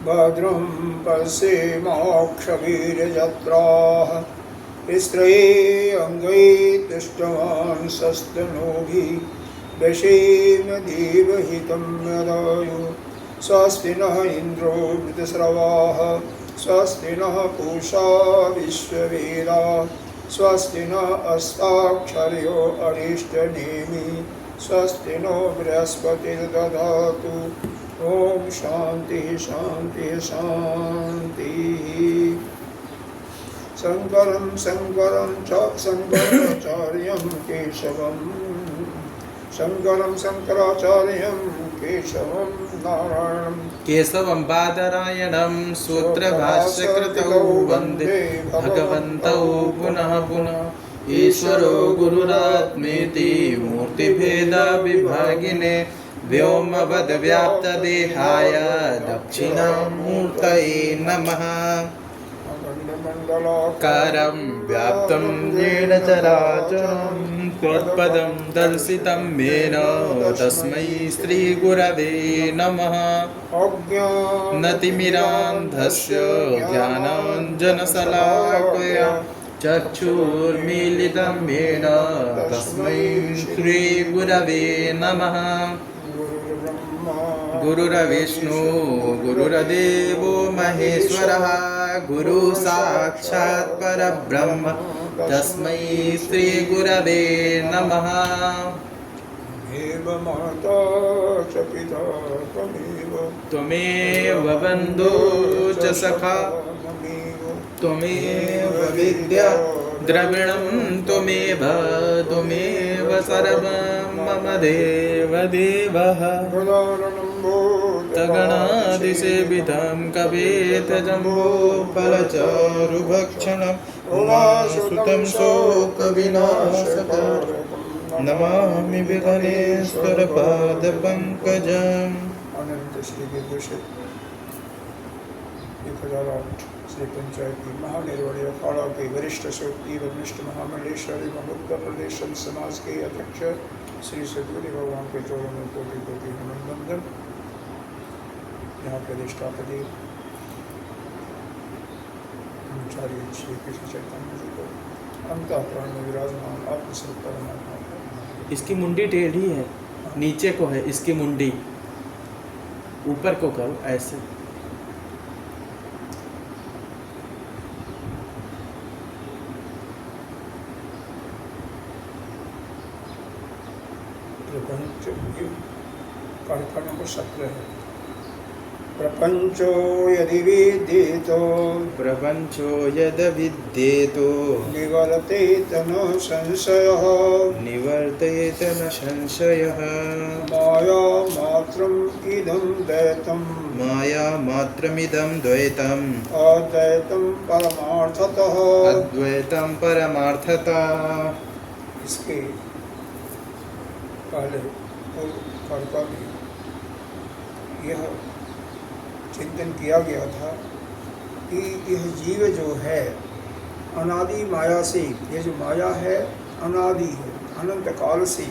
भद्रं पश्येमाक्षवीर्यजत्राः स्त्रैरङ्गैस्तुष्टवांसस्तनूभिः दशेम देवहितं यदायुः स्वस्ति नः इन्द्रो वृतस्रवाः स्वस्ति नः पूषा विश्ववेदाः स्वस्ति नः अस्ताक्षर्यो अरिष्टनेमि स्वस्ति नो बृहस्पतिर्दधातु। ओम शांति शांति शांति। शंकरं शंकरं च शंकराचार्यं केशवं शंकरं शंकराचार्यं केशवं नारायणं केशवं बादरायणं सूत्रभाष्यकृतौ वन्दे भगवन्तौ पुनः पुनः। ईश्वरो गुरुरात्मेति मूर्तिभेदविभागिने व्योमवद्व्याप्तदेहाय दक्षिणामूर्तये नमः। करं व्याप्तं येन चराचरं त्वत्पदं दर्शितं येन तस्मै श्रीगुरवे नमः। अज्ञानतिमिरान्धस्य ज्ञानाञ्जनशलाकया चक्षुर्मीलितं येन तस्मै श्रीगुरवे नमः। गुरुर्विष्णु गुरुर्देवो महेश्वरः गुरुसाक्षात् परब्रह्म तस्मै श्रीगुरवे नमः। माता च पिता त्वमेव बन्धो च सखा त्वमेव विद्या द्रविणं त्वमेव सर्वं मम देवदेवः। गणादिसेवितं कवेतजम्बोफलचारुभक्षणम् उमासुतं शोकविनाशकारं नमामि विघ्नेश्वरपादपङ्कजम्। अनंत श्री विभूषित 1008 श्री पंचायती महानिर्वाणी अखाड़ा के वरिष्ठ शक्ति वरिष्ठ महामंडलेश्वरी उत्तर प्रदेश समाज के अध्यक्ष श्री सदगुरु भगवान के चौरों में कोटि कोटि नमन। यहाँ के अधिष्ठापति आचार्य श्री कृष्ण चैतन्य जी को अंतःकरण में विराजमान आत्मस्वरूप परमात्मा। इसकी मुंडी टेढ़ी है, नीचे को है इसकी मुंडी, ऊपर को करो ऐसे। कार्यक्रम को सत्र है। प्रपंचो यदि विद्येतो निवर्तेत न संशयः माया मात्रमिदं द्वैतम् अद्वैतं परमार्थतः। इसके पहले कार्यक्रम में यह चिंतन किया गया था कि यह जीव जो है अनादि माया से, ये जो माया है अनादि है, अनंत काल से,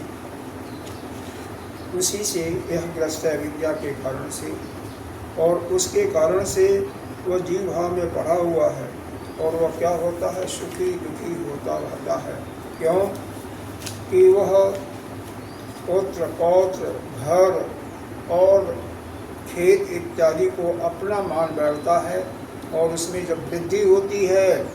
उसी से यह ग्रस्त है विद्या के कारण से, और उसके कारण से वह जीव भाव में पड़ा हुआ है और वह क्या होता है, सुखी दुखी होता रहता है। क्यों कि वह पुत्र पौत्र घर और खेत इत्यादि को अपना मान बैठता है, और उसमें जब वृद्धि होती है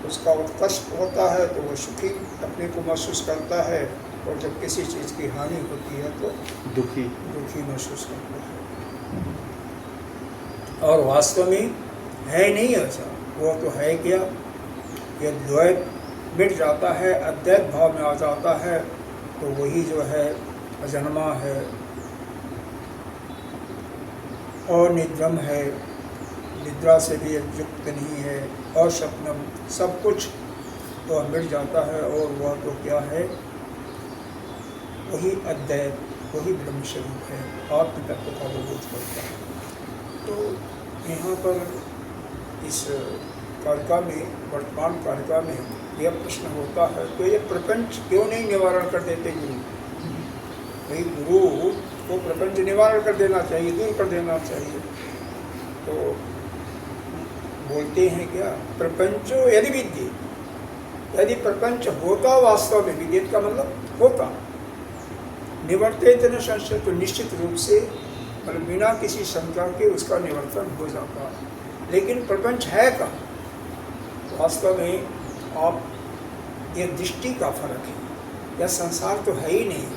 उसका उत्कर्ष होता है तो वह सुखी अपने को महसूस करता है, और जब किसी चीज़ की हानि होती है तो दुखी महसूस करता है। और वास्तव में है नहीं ऐसा। वो तो है क्या, ये द्वैत मिट जाता है, अद्वैत भाव में आ जाता है, तो वही जो है अजन्मा है और निद्रम है, निद्रा से भी युक्त नहीं है, और स्वप्नम, सब कुछ तो मिट जाता है। और वह तो क्या है, वही अद्वैत, वही ब्रह्म स्वरूप है, आत्म तत्व का वो बोध करता है। तो यहाँ पर इस कारिका में, वर्तमान कारिका में यह प्रश्न होता है, तो ये प्रपंच क्यों नहीं निवारण कर देते गुरु? भाई गुरु को प्रपंच निवारण कर देना चाहिए, दूर कर देना चाहिए। तो बोलते हैं क्या, प्रपंचो यदि विद्ये, यदि प्रपंच होता वास्तव में, विद्येत का मतलब होता, निवर्तित न संशय, तो निश्चित रूप से मतलब बिना किसी शंका के उसका निवर्तन हो जाता। लेकिन प्रपंच है का वास्तव में, आप ये दृष्टि का फर्क है, यह संसार तो है ही नहीं,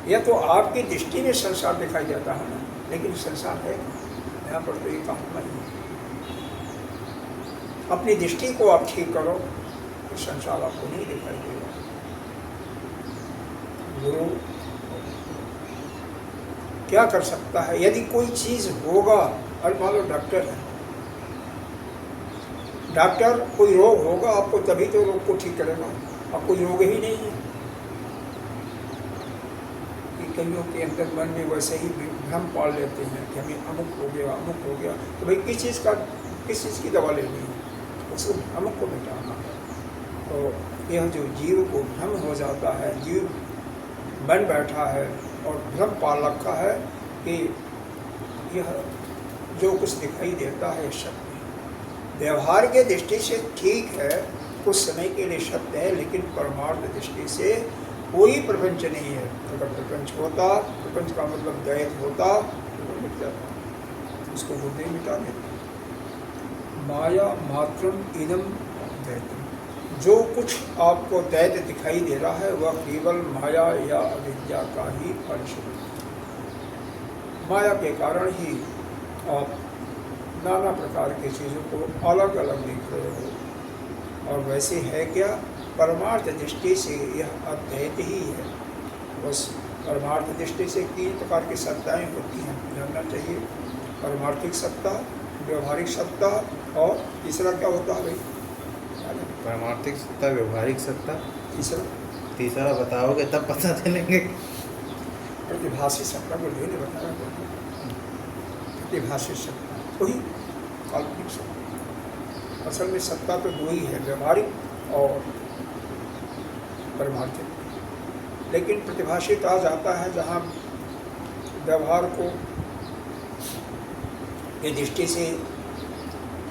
यह तो आपकी दृष्टि में संसार दिखाई देता है ना, लेकिन संसार है यहाँ पर तो एक आत्मा ही है। अपनी दृष्टि को आप ठीक करो तो संसार आपको नहीं दिखाई देगा। गुरु क्या कर सकता है, यदि कोई चीज होगा, और मान लो डॉक्टर है, डॉक्टर कोई रोग होगा आपको तभी तो रोग को ठीक करेगा, अब कोई रोग ही नहीं है। कि कईयों के अंदर मन में वैसे ही भ्रम पाल लेते हैं कि हमें अमुक हो गया, अमुक हो गया, तो भाई किस चीज़ की दवा लेनी है, उसको अमुक को मिटाना है। तो यह जो जीव को भ्रम हो जाता है, जीव बन बैठा है और भ्रम पाल रखा है कि यह जो कुछ दिखाई देता है सत्य, व्यवहार के दृष्टि से ठीक है, कुछ समय के लिए सत्य है, लेकिन परमार्थ दृष्टि से कोई प्रपंच नहीं है। अगर प्रपंच होता, प्रपंच का मतलब द्वैत होता, तो मिट जाता, उसको बुद्धि मिटा देती। माया मात्रम इदम द्वैतम, जो कुछ आपको द्वैत दिखाई दे रहा है वह केवल माया या अविद्या का ही फलस्वरूप। माया के कारण ही आप नाना प्रकार की चीज़ों को अलग अलग देख रहे हो, और वैसे है क्या, परमार्थ दृष्टि से यह अद्वैत ही है। बस परमार्थ दृष्टि से 3 प्रकार की सत्ताएं होती हैं, जानना चाहिए। परमार्थिक सत्ता, व्यवहारिक सत्ता, और तीसरा क्या होता है भाई? परमार्थिक सत्ता, व्यवहारिक सत्ता, तीसरा बताओगे तब पता चलेंगे। प्रतिभाषी सत्ता को नहीं बताया, प्रतिभाषी सत्ता वही काल्पनिक सत्ता। असल में सत्ता तो 2 ही है, व्यवहारिक और परमार्थिक। लेकिन प्रतिभाषित आ जाता है जहाँ व्यवहार को ये दृष्टि से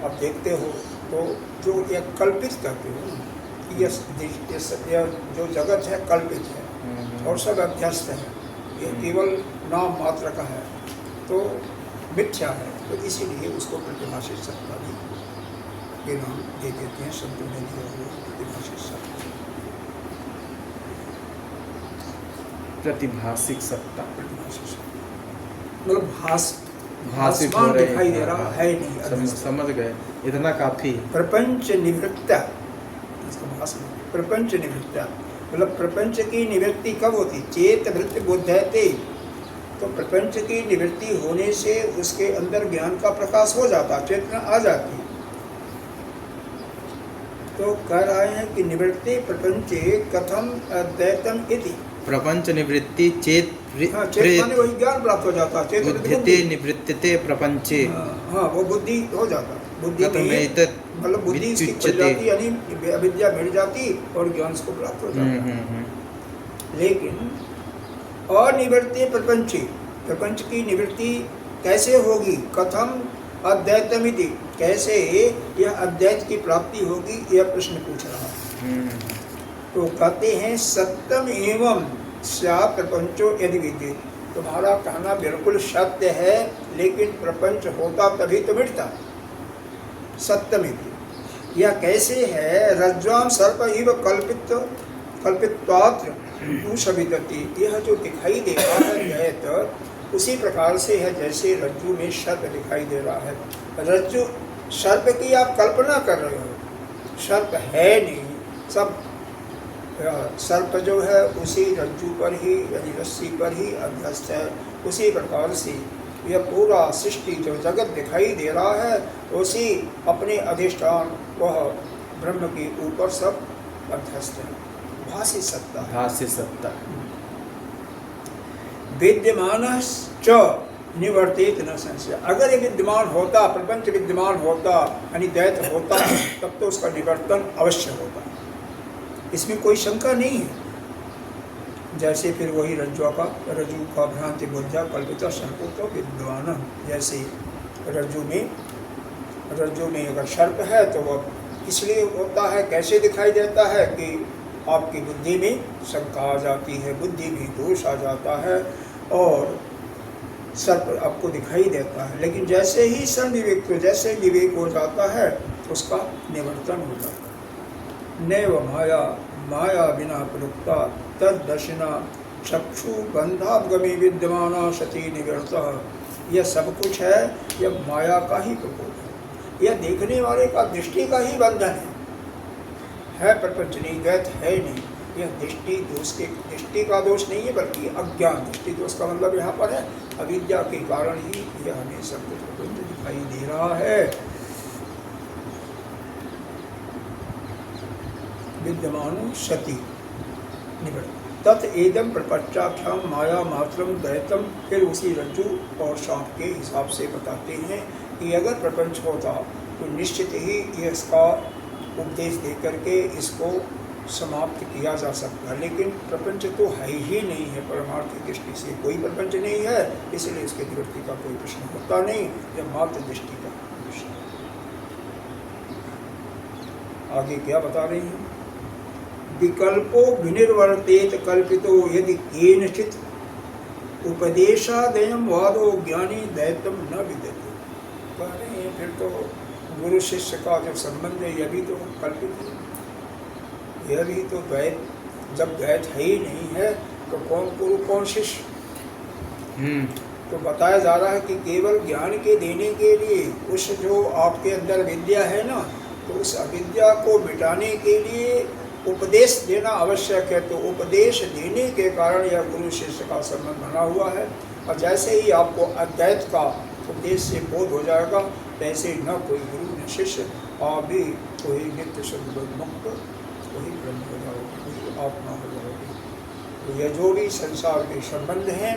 आप देखते हो, तो जो एक कल्पित करते हो कि यह जो जगत है कल्पित है और सब अभ्यस्त है, ये केवल नाम मात्र का है, तो मिथ्या है, तो इसीलिए उसको प्रतिभाषित सत्ता भी के नाम दे देते हैं, संतों ने दिया हुआ प्रतिभाषित सत्ता। प्रतिभाषिक सत्ता, प्रतिभाषित सत्ता मतलब भाषित हो रहे दिखाई दे रहा है नहीं, समझ गए, इतना काफी। प्रपंच निवृत्ता, इसका भाषण प्रपंच निवृत्ता मतलब प्रपंच की निवृत्ति कब होती? चेत वृत्ति बुद्धते, तो प्रपंच की निवृत्ति होने से उसके अंदर ज्ञान का प्रकाश हो जाता, चेतना आ जाती। तो कह रहे हैं कि निवृत्ति प्रपंचे कथम अद्वैतम इति, प्रपंच निवृत्ति चेत माने वही ज्ञान प्राप्त हो जाता, चेत बुद्धते निवृत्तिते प्रपंचे, हाँ वो बुद्धि हो जाता, बुद्धि मतलब बुद्धि इसकी खुल जाती, यानी अविद्या मिट जाती और ज्ञान को प्राप्त हो जाता। लेकिन अनिवृत्ति प्रपंच, प्रपंच की निवृत्ति कैसे होगी? कथम अद्वैतमिति, कैसे यह अद्वैत की प्राप्ति होगी, यह प्रश्न पूछ रहा है। तो कहते हैं सत्यम एवं स्यात् प्रपंचो यदि विद्यते, तुम्हारा कहना बिल्कुल सत्य है, लेकिन प्रपंच होता तभी तो मिटता। सत्यमिति यह कैसे है? रज्ज्वाम सर्प इव कल्पित्वात्र सविदति, यह जो दिखाई देता है द्वैत, उसी प्रकार से है जैसे रज्जु में सर्प दिखाई दे रहा है। रज्जु सर्प की आप कल्पना कर रहे हो, सर्प है नहीं, सब सर्प जो है उसी रज्जु पर ही यानी रस्सी पर ही अभ्यस्त है। उसी प्रकार से यह पूरा सृष्टि जो जगत दिखाई दे रहा है उसी अपने अधिष्ठान वह ब्रह्म के ऊपर सब अभ्यस्त है। भासी सत्ता है। भाष्य सत्ता। विद्यमान च निवर्तित न संशय। अगर ये विद्यमान होता, प्रपंच विद्यमान होता यानी द्वैत होता, तब तो उसका निवर्तन अवश्य होता, इसमें कोई शंका नहीं है। जैसे फिर वही रज्जु का भ्रांति बुद्धिया कल्पित संकुल विद्वान, जैसे रज्जु में अगर सर्प है तो वह इसलिए होता है, कैसे दिखाई देता है कि आपकी बुद्धि में शंका आ जाती है, बुद्धि में दोष आ जाता है और सर्प आपको दिखाई देता है। लेकिन जैसे ही सन विवेक तो जैसे विवेक हो जाता है उसका निवर्तन हो जाता है। नैव माया बिना प्रयुक्ता तद्दर्शिना चक्षु बंधावगमी विद्यमाना सती निवर्त। यह सब कुछ है, यह माया का ही प्रकोप है, यह देखने वाले का दृष्टि का ही बंधन है प्रपंच नहीं, द्वैत है नहीं। यह दृष्टि का दोष नहीं है बल्कि अज्ञान, दृष्टि दोष का मतलब यहाँ पर है अविद्या के कारण ही यह हमें सब कुछ प्रपंच दिखाई दे रहा है। विद्यमानो सती निवर्त तत् एदम प्रपंचाख्याम माया मात्रम द्वैतम। फिर उसी रज्जु और सांप के हिसाब से बताते हैं कि अगर प्रपंच होता तो निश्चित ही इसका उपदेश दे करके इसको समाप्त किया जा सकता है। लेकिन प्रपंच तो है ही नहीं है, परमार्थ की दृष्टि से कोई प्रपंच नहीं है, इसलिए इसके निवृत्ति का कोई प्रश्न होता नहीं, यह मात्र दृष्टि का प्रश्न। आगे क्या बता रही हैं? विकल्पो विनिर्वर्तेत कल्पितो यदि केनचित् उपदेशादयं वादो ज्ञानी दैत्यम न विद्यते। कह रहे हैं फिर तो गुरु शिष्य का जो संबंध है यह भी तो कल्पित है, यह भी तो द्वैत, जब द्वैत है ही नहीं है तो कौन गुरु कौन शिष्य। तो बताया जा रहा है कि केवल ज्ञान के देने के लिए उस जो आपके अंदर विद्या है ना, तो उस अविद्या को मिटाने के लिए उपदेश देना आवश्यक है। तो उपदेश देने के कारण यह गुरु शिष्य का संबंध बना हुआ है। और जैसे ही आपको अद्वैत का उपदेश से बोध हो जाएगा तैसे न कोई गुरु न शिष्य, आप भी कोई नित्य शुद्ध मुक्त, वही ब्रह्म हो जाओगे, वही आत्मा हो जाओगे। तो यह जो भी संसार के संबंध हैं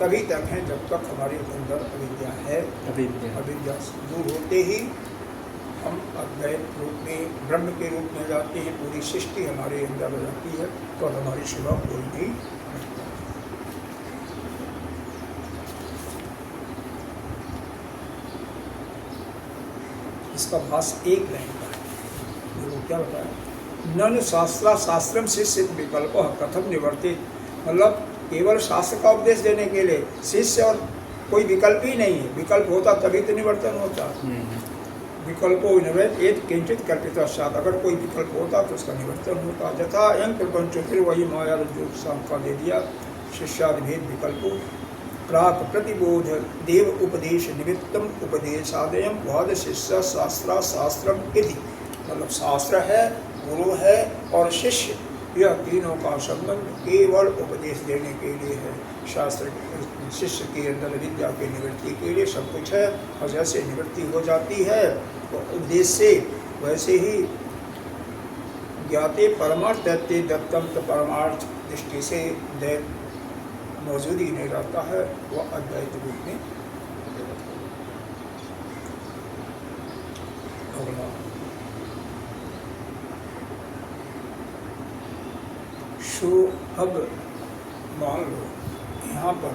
तभी तक हैं जब तक हमारे अंदर अविद्या है। अविद्या दूर होते ही हम अद्वैत रूप में, ब्रह्म के रूप में जाते हैं, पूरी सृष्टि हमारे अंदर हो जाती है, तो हमारी सेवा कोई नहीं रखता। इसका भाष एक लाइन का है, वो क्या बताया? नन शास्त्रम शिष्य विकल्प कथम निवर्तित। मतलब केवल शास्त्र का उपदेश देने के लिए शिष्य और कोई विकल्प ही नहीं है, विकल्प होता तभी तो निवर्तन होता। विकल्पो निवर्त एक किंचित कल्पित साथ, अगर कोई विकल्प होता तो उसका निवर्तन होता। यथा यंग प्रपंचो, फिर वही माया रज्जु सांप का दे दिया। शिष्यादिभेद विकल्पो प्राक प्रतिबोध देव उपदेश निमित्तम उपदेशादयम वाद शिष्य शास्त्रा शास्त्रम इति। मतलब शास्त्र है, गुरु है और शिष्य, यह तीनों का संबंध केवल उपदेश देने के लिए है। शास्त्र शिष्य के अंदर विद्या के निवृत्ति के लिए सब कुछ है, और जैसे निवृत्ति हो जाती है तो उपदेश से, वैसे ही ज्ञाते परमार्थ दैत्य दत्तम, तो परमार्थ दृष्टि से दैत मौजूद ही नहीं रहता है, वह अद्वैत रूप में। अब मान लो यहाँ पर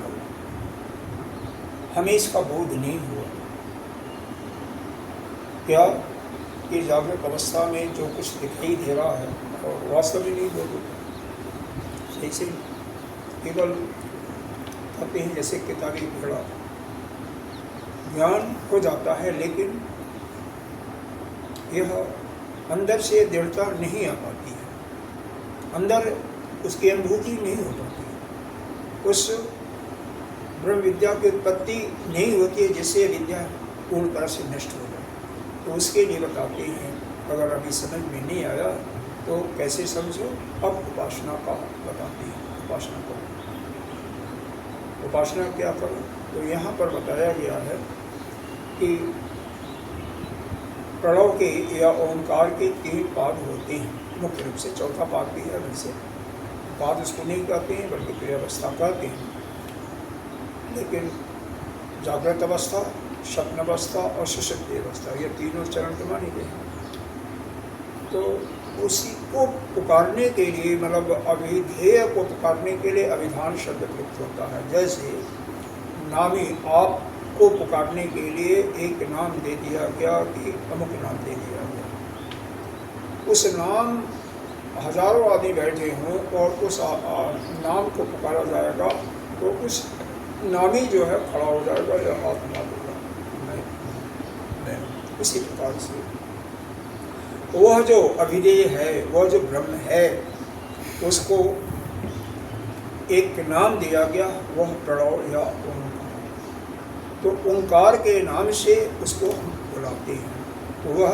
हमें इसका बोध नहीं हुआ क्या कि जागृत अवस्था में जो कुछ दिखाई दे रहा है और वास्तव में नहीं बोध होता। सही से केवल कहते हैं जैसे किताबी पढ़ा, ज्ञान हो जाता है लेकिन यह अंदर से दृढ़ता नहीं आ पाती है, अंदर उसकी अनुभूति नहीं हो पाती। उस ब्रह्म विद्या की उत्पत्ति नहीं होती है जिससे विद्या पूर्ण तरह से नष्ट हो जाए। तो उसके लिए बताते हैं, अगर अभी समझ में नहीं आया तो कैसे समझो। अब उपासना का बताते हैं, उपासना करो। उपासना क्या करो? तो यहाँ पर बताया गया है कि प्रणव के या ओंकार के 3 पाद होते हैं मुख्य रूप से। चौथा पाद भी है, वैसे पाद उसको नहीं कहते हैं बल्कि क्रियावस्था कहते हैं। लेकिन जागृत अवस्था, स्वप्न अवस्था और सुषुप्ति अवस्था, ये तीनों चरण तो माने गए हैं। तो उसी को पुकारने के लिए, मतलब अभिधेय को पुकारने के लिए अभिधान शब्द प्रयुक्त होता है। जैसे नामी आपको पुकारने के लिए एक नाम दे दिया गया कि अमुक नाम दे दिया गया। उस नाम हजारों आदमी बैठे हों और उस नाम को पुकारा जाएगा तो उस नामी जो है खड़ा हो जाएगा या हाथ मिला देगा, मैं। उसी प्रकार से वह जो अभिधेय है, वह जो ब्रह्म है, उसको एक नाम दिया गया, वह प्रणव या ओंकार। तो ओंकार के नाम से उसको हम बुलाते हैं। तो वह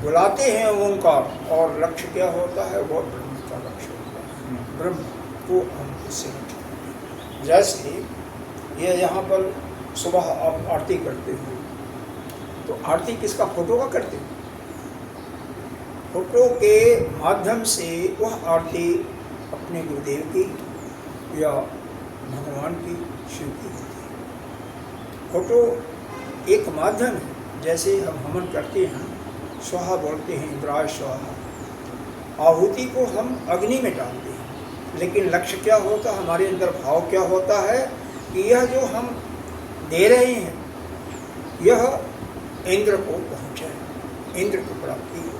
बुलाते हैं ओंकार, और लक्ष्य क्या होता है? वह ब्रह्म का लक्ष्य होता है। ब्रह्म को हम उससे लक्ष्य करते हैं। जैसे ये यहाँ पर सुबह आप आरती करते हो, तो आरती किसका? फोटो का करते हो। फोटो के माध्यम से वह आरती अपने गुरुदेव की या भगवान की, शिव की होती है। फोटो एक माध्यम है। जैसे हम हवन करते हैं, स्वाहा बोलते हैं, इंद्राय स्वाहा, आहुति को हम अग्नि में डालते हैं। लेकिन लक्ष्य क्या होता है? हमारे अंदर भाव क्या होता है कि यह जो हम दे रहे हैं यह इंद्र को पहुँचे, इंद्र को प्राप्ति हो।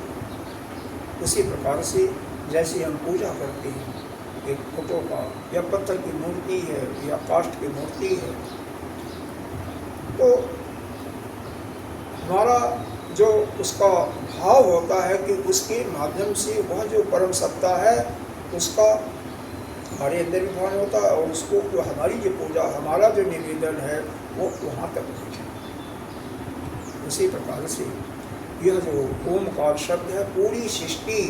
उसी प्रकार से जैसे हम पूजा करते हैं एक फोटो का, या पत्थर की मूर्ति है या काष्ठ की मूर्ति है, तो हमारा जो उसका भाव होता है कि उसके माध्यम से वह जो परम सत्ता है उसका हमारे अंदर भी भान होता है, और उसको जो हमारी जो पूजा, हमारा जो निवेदन है वो वहाँ तक पहुँचे। उसी प्रकार से यह जो ओमकार शब्द है, पूरी सृष्टि,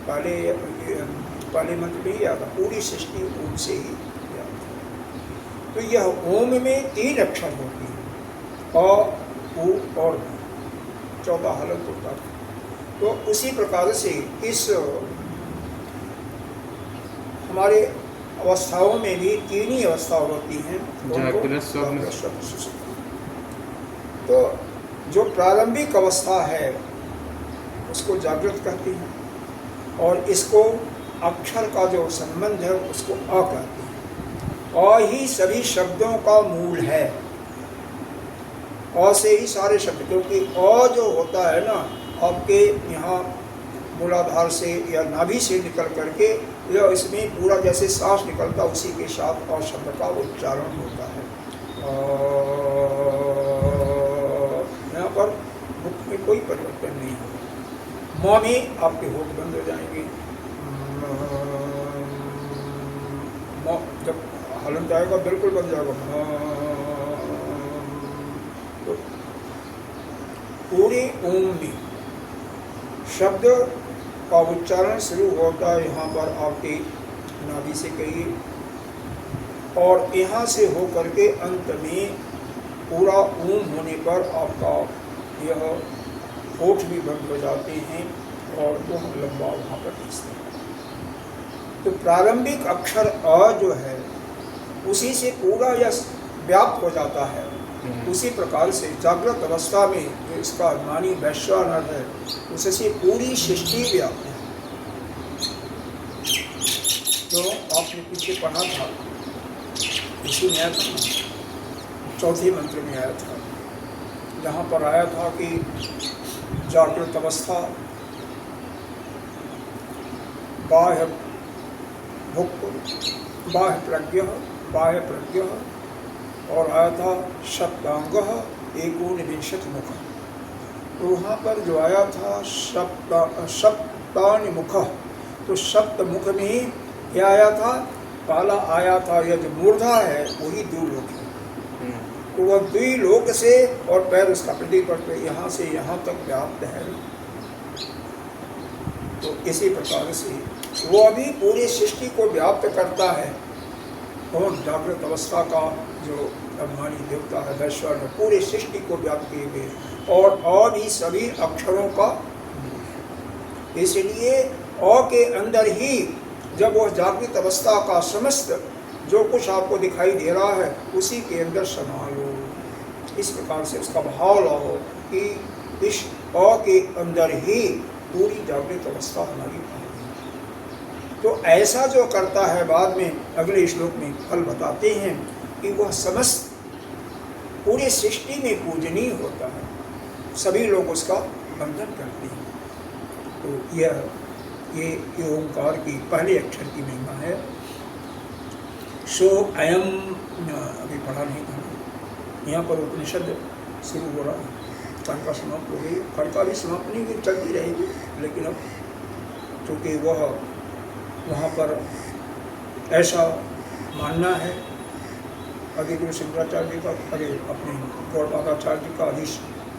पहले मंत्र में आता, पूरी सृष्टि ओम से ही आता। तो यह ओम में 3 अक्षर होते हैं, अ, उ और 14 हलंत होता है। तो उसी प्रकार से इस हमारे अवस्थाओं में भी 3 ही अवस्था होती हैं, जागृत, स्वप्न, सुषुप्ति। तो जो प्रारंभिक अवस्था है उसको जागृत कहते हैं, और इसको अक्षर का जो संबंध है उसको अ कहते हैं। अ ही सभी शब्दों का मूल है, अ से ही सारे शब्द, क्योंकि अ जो होता है ना, आपके यहाँ मूलाधार से या नाभि से निकल करके या इसमें पूरा जैसे सांस निकलता, उसी के साथ और शब्द का उच्चारण होता है। यहाँ पर मुख में कोई परिवर्तन नहीं होगा। माँ में आपके होठ बंद हो जाएंगे, जब हलन जाएगा बिल्कुल बन जाएगा। तो पूरे ओम में शब्द का उच्चारण शुरू होता है यहाँ पर आपके नाभि से कहिए, और यहाँ से हो करके अंत में पूरा ओम होने पर आपका यह होठ भी बंद हो जाते हैं और वह लंबा वहाँ पर खींचते हैं। तो प्रारंभिक अक्षर अ जो है उसी से पूरा यह व्याप्त हो जाता है। उसी प्रकार से जागृत अवस्था में जो इसका अभिमानी वैश्वानर है उससे पूरी सृष्टि व्याप्त है। जो आपने पीछे पढ़ा था इसी में आया था, चौथे मंत्र में आया था, जहाँ पर आया था कि जागृत अवस्था बाह्य भुक्त बाह्य प्रज्ञ और आया था सप्तांग एकोनविंशति मुख। तो वहाँ पर जो आया था सप्तानि मुख, तो सप्त मुख में क्या आया था? पहला आया था यह जो मूर्धा है वही 2 लोक है, तो वह द्विलोक से, और पैर उसका पृथ्वी पर यहाँ से यहाँ तक व्याप्त है। तो इसी प्रकार से वो भी पूरी सृष्टि को व्याप्त करता है। और जागृत अवस्था का जो अभिमानी देवता है वैश्वर, पूरी सृष्टि को व्याप्त किए हुए, और भी सभी अक्षरों का। इसलिए अ के अंदर ही जब वह जागृत अवस्था का समस्त जो कुछ आपको दिखाई दे रहा है उसी के अंदर समा लो। इस प्रकार से उसका भाव लाओ कि इस अ के अंदर ही पूरी जागृत अवस्था हमारी आ गई। तो ऐसा जो करता है, बाद में अगले श्लोक में फल बताते हैं कि वह समस्त पूरी सृष्टि में पूजनीय होता है, सभी लोग उसका वंदन करते हैं। तो ये ओंकार की पहले अक्षर की महिमा है। सो अयम, अभी पढ़ा नहीं था, यहाँ पर उपनिषद शुरू हो रहा है, कल का समाप्त हो गई, कल का भी समाप्त नहीं हुई, चलती रहेगी। लेकिन अब चूँकि वह वहाँ पर ऐसा मानना है, आगे गुरु शंकराचार्य जी का, अरे अपने गौड़पादाचार्य जी का अभी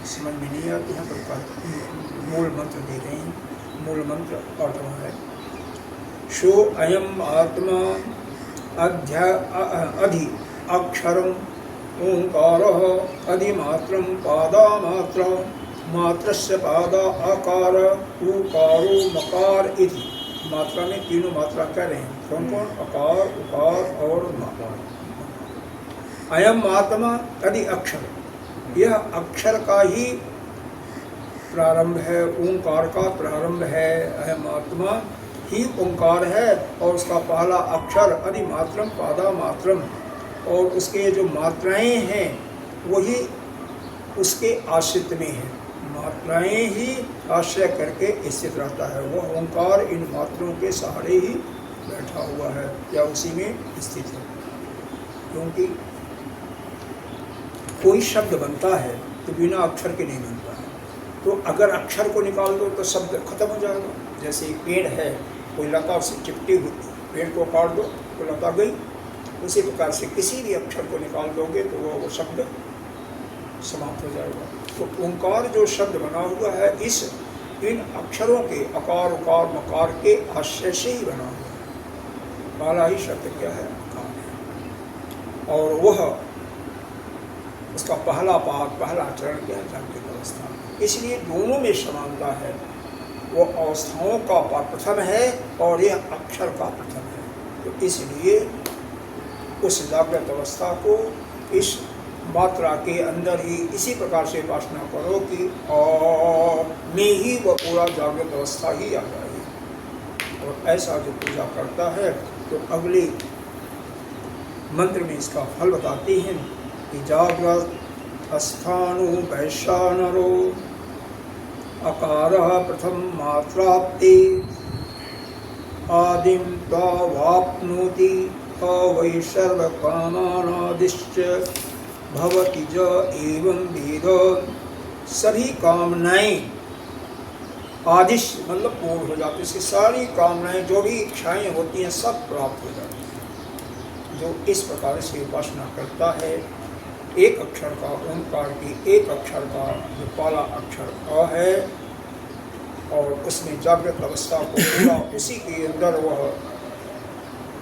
समझ में नहीं आती, यहाँ पर मूल मंत्र दे रहे हैं। मूल मंत्र आत्मा है। सो अयम आत्मा अधि अक्षरम ओंकारः अधिमात्रम पादामात्र मात्रस्य पादा आकार उकारो मकार इति। मात्रा में तीनों मात्रा कह रहे हैं, कौन कौन? अकार, उकार और मकार। अयम आत्मा अधि अक्षर, यह अक्षर का ही प्रारंभ है, ओंकार का प्रारंभ है। अयम आत्मा ही ओंकार है और उसका पहला अक्षर अधिमात्रम पादा मात्रम, और उसके जो मात्राएं हैं वही उसके आश्रित में है। मात्राएं ही आश्रय करके स्थित रहता है। वह ओंकार इन मात्रों के सहारे ही बैठा हुआ है या उसी में स्थित है। क्योंकि कोई शब्द बनता है तो बिना अक्षर के नहीं बनता है। तो अगर अक्षर को निकाल दो तो शब्द खत्म हो जाएगा। जैसे एक पेड़ है, कोई लता उससे चिपटी हुई, पेड़ को काट दो तो लता गई। उसी प्रकार से किसी भी अक्षर को निकाल दोगे तो वो शब्द समाप्त हो जाएगा। तो ओंकार जो शब्द बना हुआ है इन अक्षरों के अकार उकार मकार के आश्रय से ही बना हुआ है। पहला ही शब्द क्या है? अकार है। और वह उसका पहला पाद, पहला चरण क्या है? जागृत अवस्था। इसलिए दोनों में समानता है। वो अवस्थाओं का प्रथम है और यह अक्षर का प्रथम है। तो इसलिए उस जागृत अवस्था को इस मात्रा के अंदर ही इसी प्रकार से उपासना करो कि में ही वह पूरा जागृत अवस्था ही आ जाए। और ऐसा जो पूजा करता है तो अगले मंत्र में इसका फल बताते हैं कि जागृत स्थानु वैश्वानरो अकारः प्रथम मात्राप्ते आदिम त्वावाप्नोति वै सर्वकामानादिश्च भवति ज एवं वेद। सभी कामनाएं आदिश मतलब पूर्ण हो जाती है। इसकी सारी कामनाएं जो भी इच्छाएं होती हैं सब प्राप्त हो जाती हैं। जो इस प्रकार से उपासना करता है, एक अक्षर का ओंकार की, एक अक्षर का जो पहला अक्षर अ है और उसमें जागृत अवस्था को पूरा उसी के अंदर वह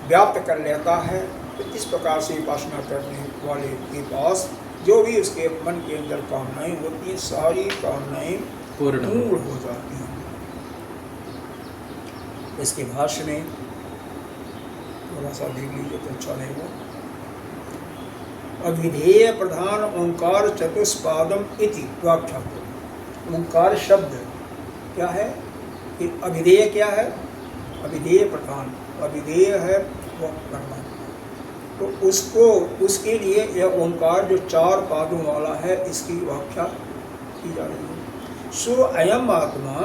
व्याप्त कर लेता है। तो इस प्रकार से उपासना करने वाले के पास जो भी उसके मन के अंदर कामनाएं होती हैं सारी कामनाएं पूर्ण हो जाती हैं। इसके भाष्य में थोड़ा सा देख लीजिए तो अच्छा रहेगा। अभिधेय प्रधान ओंकार चतुष्पादम इति व्याख्या। ओंकार शब्द क्या है? अभिधेय क्या है? अभिधेय प्रधान, अभिधेय है वह परमात्मा। तो उसको उसके लिए यह ओंकार जो चार पादों वाला है इसकी व्याख्या की जा रही है। सो अयम आत्मा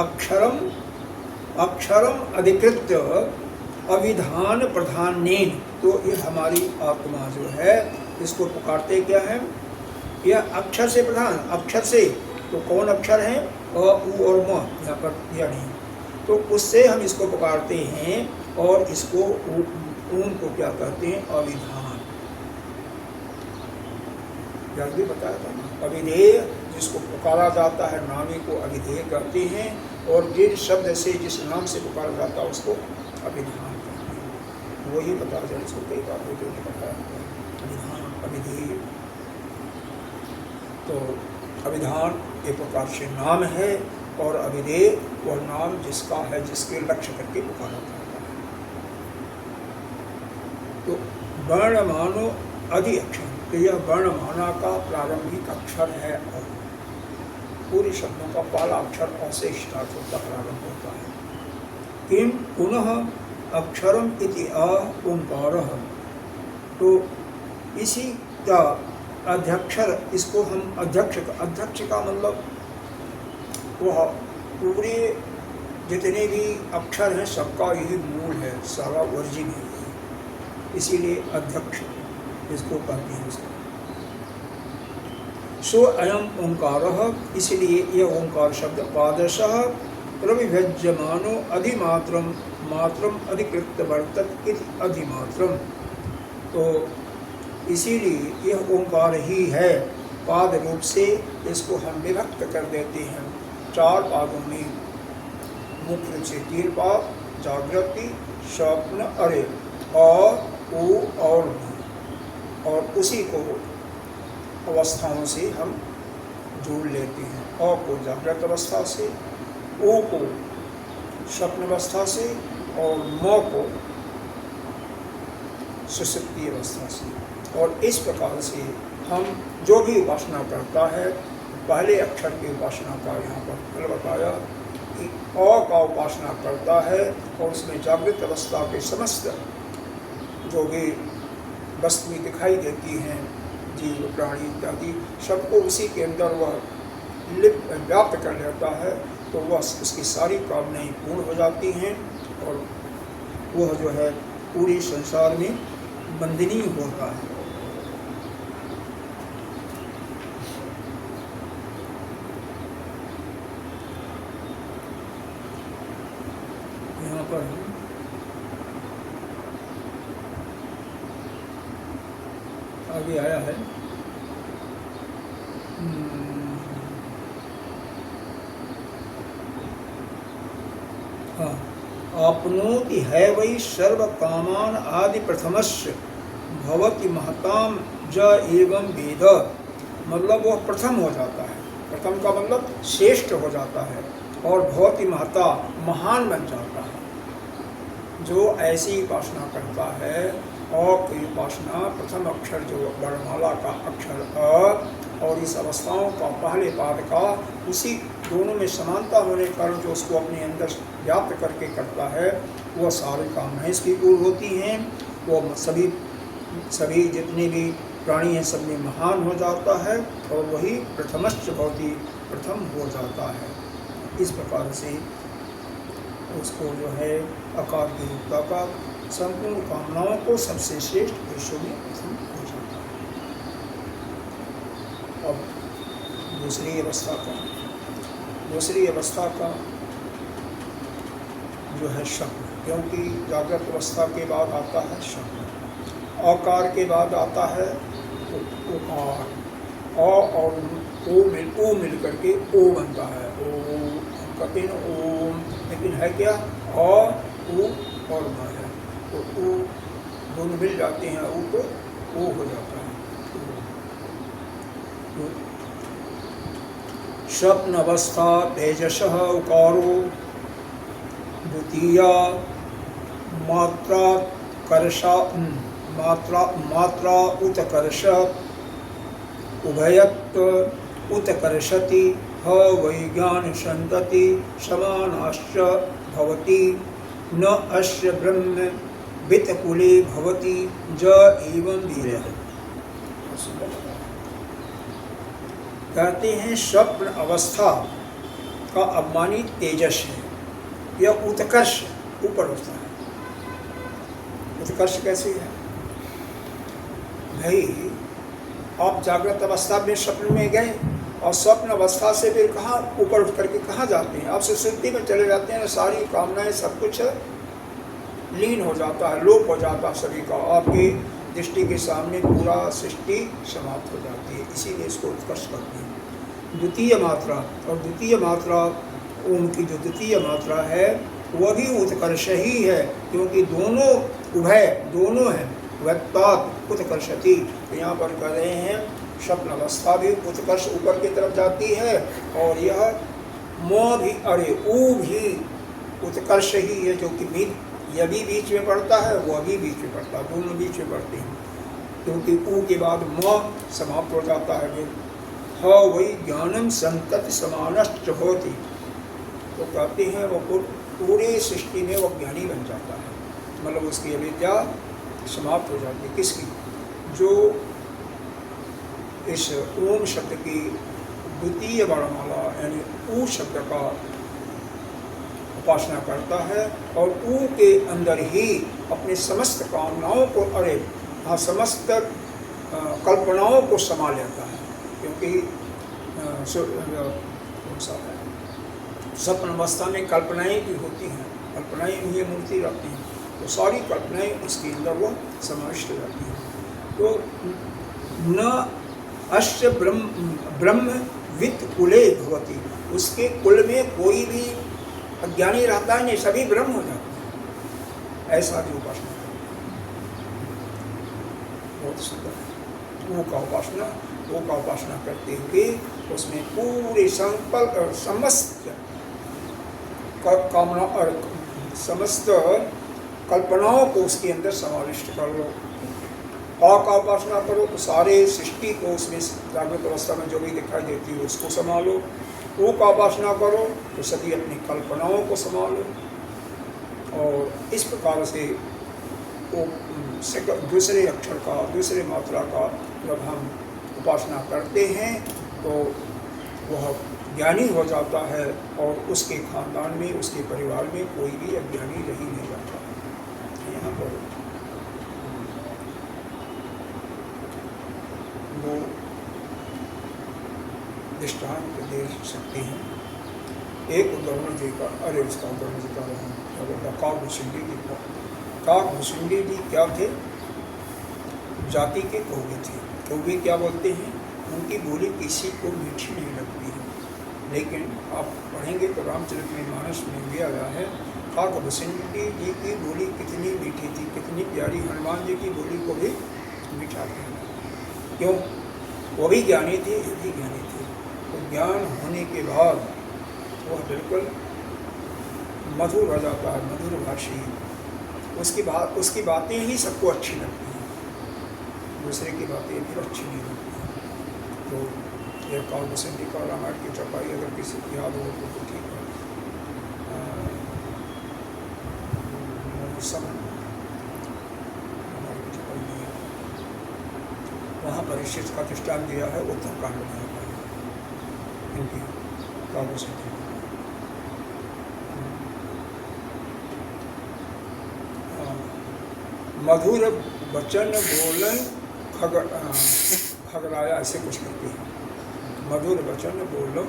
अक्षरम अक्षरम अधिकृत्य अविधान प्रधानेन। तो ये हमारी आत्मा जो है इसको पुकारते क्या है? यह अक्षर से प्रधान, अक्षर से। तो कौन अक्षर है? अ, उ और म, यहाँ पर दिया नहीं। तो उससे हम इसको पुकारते हैं और इसको ऊन को क्या कहते हैं? अविधान। जल्दी बताया था ना, अविधेय जिसको पुकारा जाता है, नामी को अविधेय कहते हैं, और जिस शब्द से जिस नाम से पुकारा जाता है उसको अभिधान कहते हैं। वही बताया जाए, इसको कई बार होते ने बताया, अभिधान अविधेय। तो अभिधान एक प्रकार से नाम है, और अविधेय वह नाम जिसका है, जिसके लक्ष्य करके पुकारा जाता है। तो वर्णमानो अधि अक्षर, तो यह वर्णमाना का प्रारंभिक अक्षर है, और पूरे शब्दों का पहला अक्षर अ से स्टार्ट होता, प्रारंभ होता है। किम पुनः अक्षरम इति अ ओंकारः, तो इसी का अध्यक्षर, इसको हम अध्यक्ष का मतलब वह पूरे जितने भी अक्षर हैं सबका यही मूल है, सारा ओरिजिन है, इसीलिए अध्यक्ष इसको कहते हैं। उसको सो अयम ओंकारः, इसलिए यह ओंकार शब्द पादशः प्रविभज्यमानो अधिमात्रम मात्रम अधिकृत वर्तत इति अधिमात्रम, तो इसीलिए यह ओंकार ही है, पाद रूप से इसको हम विभक्त कर देते हैं 4 पादों में, मुख्य रूप से 3 पाद, जागृति, स्वप्न, अरे, और उसी को अवस्थाओं से हम जोड़ लेते हैं। अ को जागृत अवस्था से, ओ को स्वप्न अवस्था से, और म को सुषुप्ति अवस्था से। और इस प्रकार से हम जो भी उपासना करता है, पहले अक्षर की उपासना का यहाँ पर फल बताया कि अ का उपासना करता है, और उसमें जागृत अवस्था के समस्त जो भी वस्तुएं दिखाई देती हैं, जीव प्राणी इत्यादि, सबको उसी के अंदर वह व्याप्त कर लेता है, तो वह उसकी सारी कामनाएं पूर्ण हो जाती हैं, और वह जो है पूरे संसार में बंदनीय होता है। यहाँ पर आगे आया है, हाँ, आपनोति है वही सर्व कामान आदि प्रथमस्य भवति महताम ज एवं वेद, मतलब वह प्रथम हो जाता है, प्रथम का मतलब श्रेष्ठ हो जाता है, और भवति महता महान बन जाता है। जो ऐसी उपासना करता है, और की उपासना प्रथम अक्षर जो वर्णमाला का अक्षर अ और इस अवस्थाओं का पहले पाद का, उसी दोनों में समानता होने के कारण जो उसको अपने अंदर व्याप्त करके करता है, वह सारी कामनाएं इसकी पूर्ण होती हैं, वह सभी जितने भी प्राणी हैं सब में महान हो जाता है, और वही प्रथमश्च भवति, प्रथम हो जाता है। इस प्रकार से उसको जो है आकार की रूपता का संपूर्ण कामनाओं को सबसे श्रेष्ठ पुरुषों में प्रथम हो जाता है। अब दूसरी अवस्था का जो है स्वप्न, क्योंकि जागृत अवस्था के बाद आता है स्वप्न, आकार के बाद आता है ओकार, अ और ओ मिल करके ओ बनता है, ओ कहते हैं ओम, लेकिन है क्या अ उ और म है, तो ओ दोनों मिल जाते हैं, ओ तो ओ हो जाता है। स्वप्न अवस्था तेजसः उकारो द्वितीया मात्रा उत्कर्ष उभयत्व उत्कर्षति ह वैज्ञान संतति समानाश्च भवति न अस्य ब्रह्म वित्तकुले भवति ज एवं वेद। कहते हैं स्वप्न अवस्था का अपमानित तेजस है, यह उत्कर्ष ऊपर उठता है। उत्कर्ष कैसे है भाई, आप जागृत अवस्था में स्वप्न में गए, और स्वप्न अवस्था से फिर कहाँ ऊपर उठ करके कहाँ जाते हैं, आप सुषुप्ति में चले जाते हैं, सारी कामनाएं सब कुछ लीन हो जाता है, लोप हो जाता है सभी का। आपकी दृष्टि के सामने पूरा सृष्टि समाप्त हो जाती है, इसीलिए इसको उत्कर्ष करते हैं। द्वितीय मात्रा, और द्वितीय मात्रा ओम की जो द्वितीय मात्रा है वह भी उत्कर्ष ही है, क्योंकि दोनों उभय दोनों हैं, वत्तात उत्कर्षति। तो यहाँ पर कह रहे हैं स्वप्न अवस्था भी उत्कर्ष ऊपर की तरफ जाती है, और यह मोह भी, अरे ऊ भी उत्कर्ष ही है, जो कि यह भी बीच में पड़ता है, वह भी बीच में पड़ता है, दोनों बीच में पड़ते हैं, क्योंकि ऊ के बाद मोह समाप्त हो जाता है। जो हाँ वही ज्ञानम संतत समानश्च होती, तो कहते हैं वो पूरे सृष्टि में वो ज्ञानी बन जाता है, मतलब उसकी अविद्या समाप्त हो जाती है। किसकी? जो इस ओम शब्द की द्वितीय वर्णमाला यानी ऊ शब्द का उपासना करता है, और ऊ के अंदर ही अपने समस्त कामनाओं को, अरे हाँ, समस्त कल्पनाओं को समा लेता है, क्योंकि स्वप्न अवस्था में कल्पनाएं भी होती हैं, कल्पनाएं भी मूर्ति रखती हैं, तो सारी कल्पनाएं उसके अंदर वो समाविष्ट हो जाती हैं। तो न अश्य ब्रह्म वित्त कुले भवती, उसके कुल में कोई भी अज्ञानी रहता नहीं, सभी ब्रह्म हो जाते हैं, ऐसा जो उपासना बहुत सुंदर है। वो का उपासना करते हुए उसमें पूरे संकल्प और समस्त कामना और समस्त कल्पनाओं को उसके अंदर समाविष्ट कर लो। का उपासना करो तो सारे सृष्टि को उसमें जागृत अवस्था में जो भी दिखाई देती है उसको संभालो। ओ का उपासना करो तो सभी अपनी कल्पनाओं को संभालो। और इस प्रकार से वो दूसरे अक्षर का, दूसरे मात्रा का जब हम उपासना करते हैं तो वह ज्ञानी हो जाता है, और उसके खानदान में, उसके परिवार में कोई भी अज्ञानी रह ही नहीं जाता। यहाँ पर वो दृष्टांत दे सकते हैं। एक उदाहरण देकर, अरे उसका उदाहरण देता रहा हूँ। काकभूषुंडी जी का, काकभूषुंडी जी क्या थे? जाति के कौवे थे। कौवे क्या बोलते हैं? उनकी बोली किसी को मीठी नहीं लगती है, लेकिन आप पढ़ेंगे तो रामचरितमानस में भी आया है काकभूषुंडी जी की बोली कितनी मीठी थी, कितनी प्यारी। हनुमान जी की बोली को भी मीठा था। क्यों? वो भी ज्ञानी थे, ये भी ज्ञानी थे। तो ज्ञान होने के बाद वह बिल्कुल मधुर हो जाता है, मधुर भाषी। उसकी बातें ही सबको अच्छी लगती हैं, दूसरे की बातें फिर अच्छी नहीं लगती हैं। तो यह काकभूषुंडी का रामायण की चौपाई अगर किसी को याद हो तो ठीक है। वहाँ परीक्षित का दृष्टांत दिया है, उत्तरकांड में आता है इनकी काकभूषुंडी। मधुर वचन बोलन खगड़ाया, ऐसे कुछ करती है। मधुर वचन बोलो,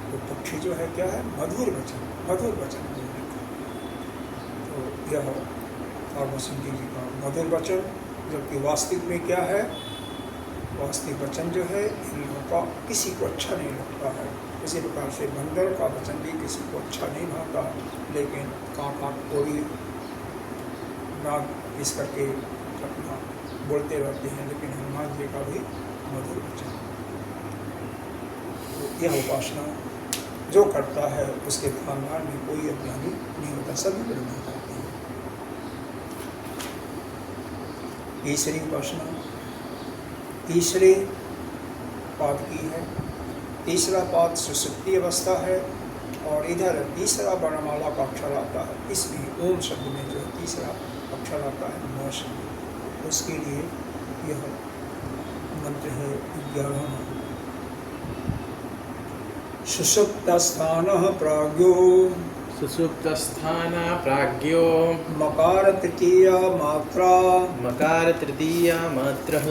तो पक्षी जो है क्या है? मधुर वचन बोलने का। तो यह काकभूषुंडी जी का मधुर वचन, जबकि वास्तविक में क्या है? वास्तविक वचन जो है इन लोगों का किसी को अच्छा नहीं लगता है। इसी प्रकार से बंदर का वचन भी किसी को अच्छा नहीं भाता, लेकिन काका कोई नाक इस करके अपना बोलते रहते हैं, लेकिन हनुमान जी का भी मधुर वचन। तो यह उपासना जो करता है उसके खानदान में कोई अज्ञानी नहीं होता, सभी ब्रह्म हो जाते हैं। तीसरी उपासना तीसरे पाद की है। तीसरा पाद सुषुप्ति अवस्था है, और इधर तीसरा वर्णमाला का अक्षर आता है। इसमें ओम शब्द में जो तीसरा अक्षर आता है म शब्द, उसके लिए यह मंत्र है 11वां। सुषुप्तस्थानः प्राज्ञो, सुषुप्तस्थान प्राज्ञो, मकार तृतीया मात्रा, मकार तृतीया मात्रः,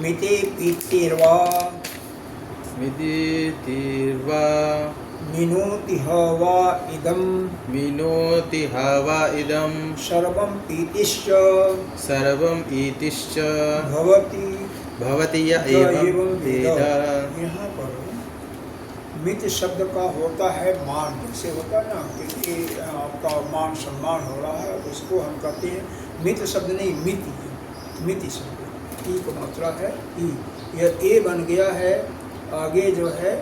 मिति पीतिर्वा, मिति तीर्वा, मिनोति हवा इदम विनोति हवा इदं सर्वम पीतिश्च सर्वम् इतिश्च भवति भवति य य एवं एवं वेद। यहाँ पर मित शब्द का होता है मान, जैसे होता है ना कि आपका मान सम्मान हो रहा है, उसको हम कहते हैं मित शब्द नहीं मिति, मिति शब्द ई को मात्रा है ई, यह ए बन गया है, आगे जो है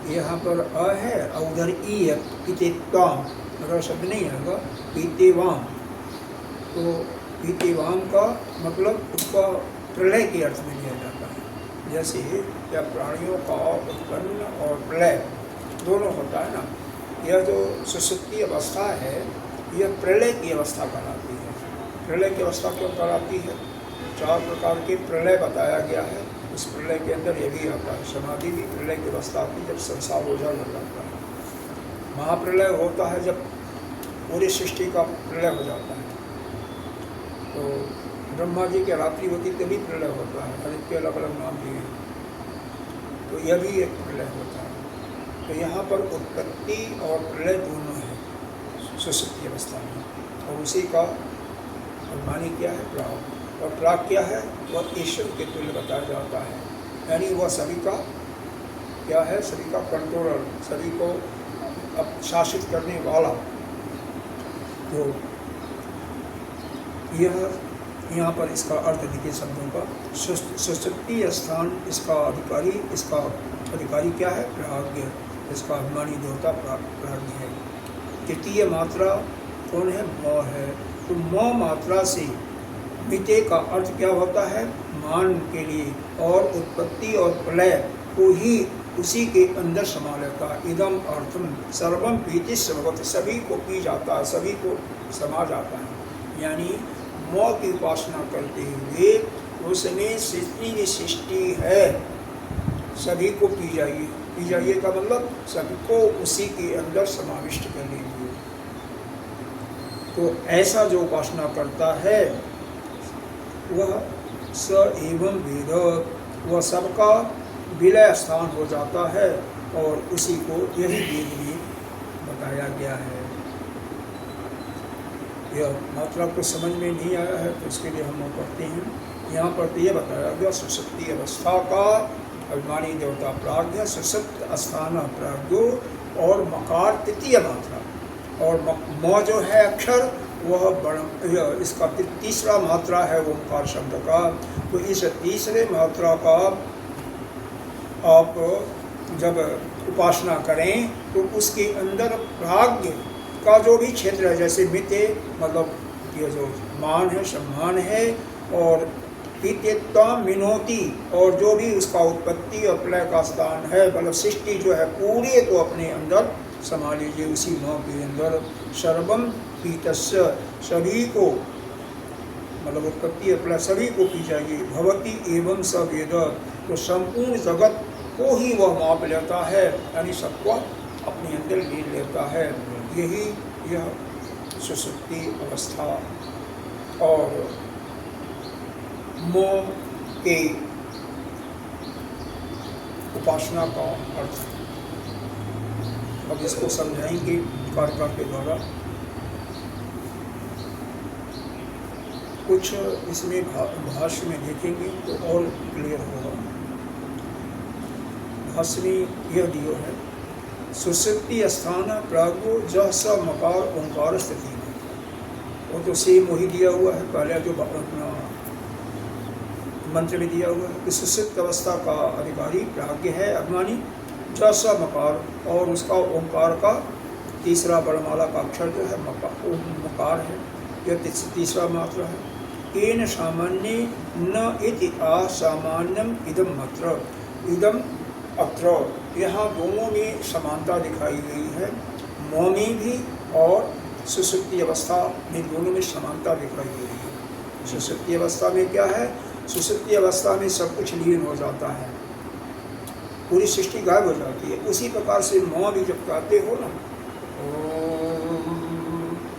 यहाँ पर अ है और उधर ई है, पितेवाम, अगर शब्द नहीं आएगा पितेवाम, तो पितेवाम का मतलब उसका प्रलय के अर्थ में लिया जाता है। जैसे या प्राणियों का उत्पन्न और प्रलय दोनों होता है ना, यह जो सुषुप्ति अवस्था है यह प्रलय की अवस्था कहलाती है। प्रलय की अवस्था क्यों कहलाती है? 4 प्रकार के प्रलय बताया गया है, उस प्रलय के अंदर ये भी आता है। समाधि भी प्रलय की अवस्था आती है जब संसार उजाड़ हो जाता है। महाप्रलय होता है जब पूरी सृष्टि का प्रलय हो जाता है। तो ब्रह्मा जी की रात्रि होती तभी प्रलय होता है, हर एक के अलग अलग नाम दिए हैं, तो यह भी एक प्रलय होता है। तो यहाँ पर उत्पत्ति और प्रलय दोनों है सुषुप्ति अवस्था में, और उसी का अनुमानी क्या है? प्राग। और प्राग क्या है? वह ईश्वर के तुल्य बताया जाता है, यानी वह सभी का क्या है? सभी का कंट्रोलर, सभी को अब शासित करने वाला। तो यह यहाँ पर इसका अर्थ देखिए शब्दों का, सुषुप्ति स्थान इसका अधिकारी क्या है? प्राज्ञ, इसका अभिमानी देवता प्राज्ञ है। तृतीय मात्रा कौन है? म है। तो म मात्रा से मिते का अर्थ क्या होता है? मान के लिए, और उत्पत्ति और प्रलय को ही उसी के अंदर समा लेता है। इदम अर्थम सर्वम पीति सर्वत, सभी को पी जाता है, सभी को समा जाता है। यानी मौ की उपासना करते हुए उसमें सृष्टि है, सभी को पी जाइए। पी जाइए का मतलब सबको उसी के अंदर समाविष्ट कर लीजिए। तो ऐसा जो उपासना करता है वह स एवं वेद, वह सबका विलय स्थान हो जाता है, और उसी को यही वेद में बताया गया है। यह मात्रा को समझ में नहीं आया है तो इसके लिए हम पढ़ते हैं। यहाँ पर तो यह बताया गया सुषुप्ति अवस्था का अभिमानी देवता प्राज्ञ, सुषुप्त स्थान प्राज्ञो, और मकार तृतीय मात्रा, और म जो है अक्षर वह इसका तीसरा मात्रा है ओंकार शब्द का। तो इस तीसरे मात्रा का आप जब उपासना करें तो उसके अंदर प्राज्ञ का जो भी क्षेत्र है, जैसे मिते मतलब ये जो मान है, सम्मान है, और पितेत्वा मिनोति, और जो भी उसका उत्पत्ति और प्रलय का स्थान है, मतलब सृष्टि जो है पूरे को अपने अंदर समा लीजिए उसी माँ के अंदर। सर्वम पीतस्य, सभी को मतलब उत्पत्ति और प्रलय सभी को पी जाइए। भवति एवं स वेद, तो संपूर्ण जगत को ही वह माप लेता है, यानी सबको अपने अंदर ले लेता है। यही यह सुषुप्ति अवस्था और मोह के उपासना का अर्थ। अब इसको समझाएंगे कारका के द्वारा। कुछ इसमें भाष्य में देखेंगे तो और क्लियर होगा। भाष्य में यह दियो है, सुषुप्ति स्थान प्रागो जह स मकार ओंकार स्थिति में, वो तो सेम वही दिया हुआ है पहले जो अपना मंत्र में दिया हुआ है कि सुषुप्त अवस्था का अधिकारी प्राज्ञ है अभिमानी, ज स मकार, और उसका ओंकार का तीसरा वर्णमाला का अक्षर जो है मकार है, यह तीसरा मात्रा है। केन सामान्य न इति असामान्यम इदम मात्र, इदम अत्र, यहाँ दोनों में समानता दिखाई गई है। मोह में भी और सुषुप्ति अवस्था में दोनों में समानता दिखाई गई है। सुषुप्ति अवस्था में क्या है? सुषुप्ति अवस्था में सब कुछ लीन हो जाता है, पूरी सृष्टि गायब हो जाती है। उसी प्रकार से मोह भी जब कहते हो ना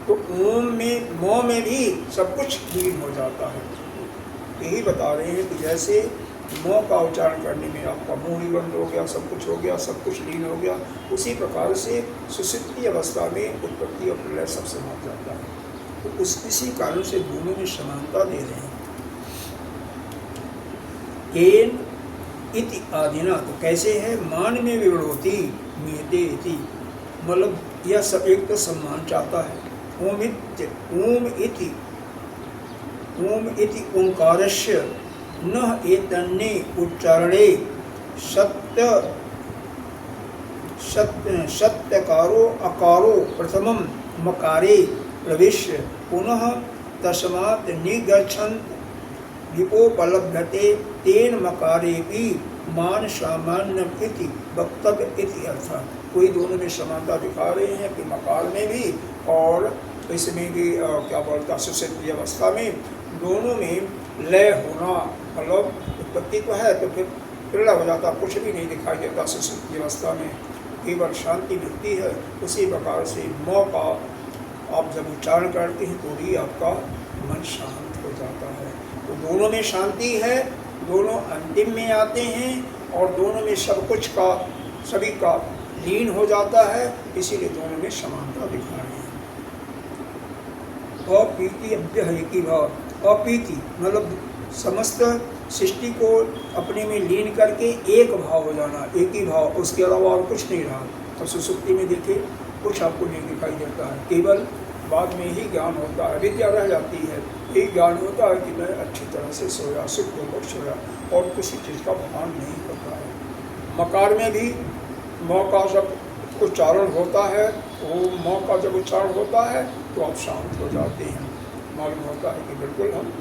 तो ओम में मोह में भी सब कुछ लीन हो जाता है। यही बता रहे हैं कि जैसे म का उच्चारण करने में आपका मुंह ही बंद हो गया, सब कुछ हो गया, सब कुछ लीन हो गया। उसी प्रकार से सुषुप्ति अवस्था में उत्पत्ति और प्रलय सब समाप्त जाता है। तो इसी कारण से दोनों में समानता दे रहे हैं। केन इति आदिना, तो कैसे है? मान में विवृणोति मीयते इति, मतलब यह सब एक तो सम्मान चाहता है। ओम इति ओंकारस्य न एतन्ने उच्चारणे सत्यकारो अकारो प्रथमं मकारे प्रविश्य पुनः तस्मात् निगच्छन्त विपोपलभ्यते तेन मकारेपि मान सामान्यम इति वक्तव्य इति अर्थः। कोई दोनों में समानता दिखा रहे हैं कि मकार में भी और इसमें भी क्या बोलता सुषुप्ति अवस्था में, दोनों में लय होना, मतलब उत्पत्ति तो है तो फिर प्रलय हो जाता, कुछ भी नहीं दिखाई देता सुषुप्ति अवस्था में, केवल शांति मिलती है। उसी प्रकार से म का आप जब उच्चारण करते हैं तो भी आपका मन शांत हो जाता है। तो दोनों में शांति है, दोनों अंतिम में आते हैं और दोनों में सब कुछ का सभी का लीन हो जाता है, इसीलिए दोनों में समानता दिखा रहे हैं। अपीति अभ्यहयति भाव, अपीति मतलब समस्त सृष्टि को अपने में लीन करके एक भाव हो जाना, एक ही भाव, उसके अलावा और कुछ नहीं रहा। तो सुसुप्ति में देखिए कुछ आपको नहीं दिखाई देता है, केवल बाद में ही ज्ञान होता है, विद्या रह जाती है, यही ज्ञान होता है कि मैं अच्छी तरह से सोया, सुखपूर्वक सोया और किसी चीज़ का भान नहीं करता है। मकार में भी म का जब उच्चारण होता है, वो म का जब उच्चारण होता है तो आप शांत हो जाते हैं, मालूम होता है कि बिल्कुल हम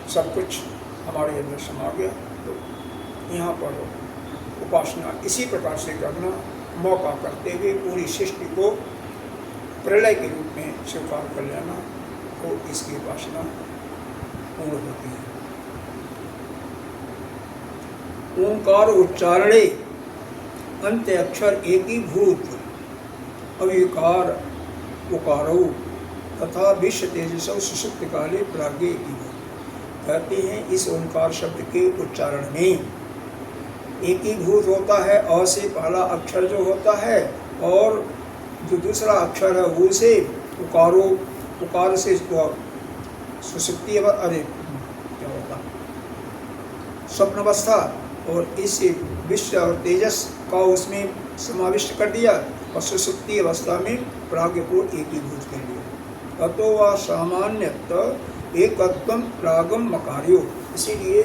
सब कुछ हमारे अंदर समा गया। तो यहाँ पर उपासना इसी प्रकार से करना, मौका करते हुए पूरी सृष्टि को प्रलय के रूप में स्वीकार कर लेना, तो इसकी उपासना पूर्ण होती है। ओंकार उच्चारणे अंत अक्षर एकीभूत अविकार उकारो तथा विश्व तेजसौ सुषुप्त काले प्राज्ञ एकीभूत। कहते हैं इस ओंकार शब्द के उच्चारण में एकीभूत होता है, अ से पहला अक्षर जो होता है और जो दूसरा अक्षर है वो से उकारो, उकार से सुषुप्ति अरे क्या होता स्वप्नावस्था, और इस विश्व और तेजस का उसमें समाविष्ट कर दिया और सुषुप्ति अवस्था में प्राज्ञ को एकीभूत कर दिया। अतो व सामान्यतः एकत्वम प्रागम मकार्यो, इसीलिए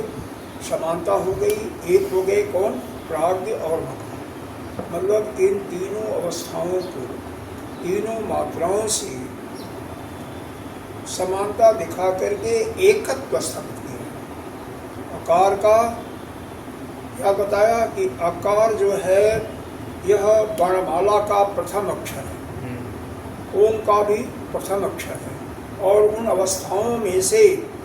समानता हो गई, एक हो गए कौन? प्राज्ञ और मकार। मतलब इन तीनों अवस्थाओं को, तीनों मात्राओं से समानता दिखा करके एकत्व स्थापित किया। आकार का क्या बताया कि आकार जो है यह वर्णमाला का प्रथम अक्षर है, ओम का भी प्रथम अक्षर है, और उन अवस्थाओं में से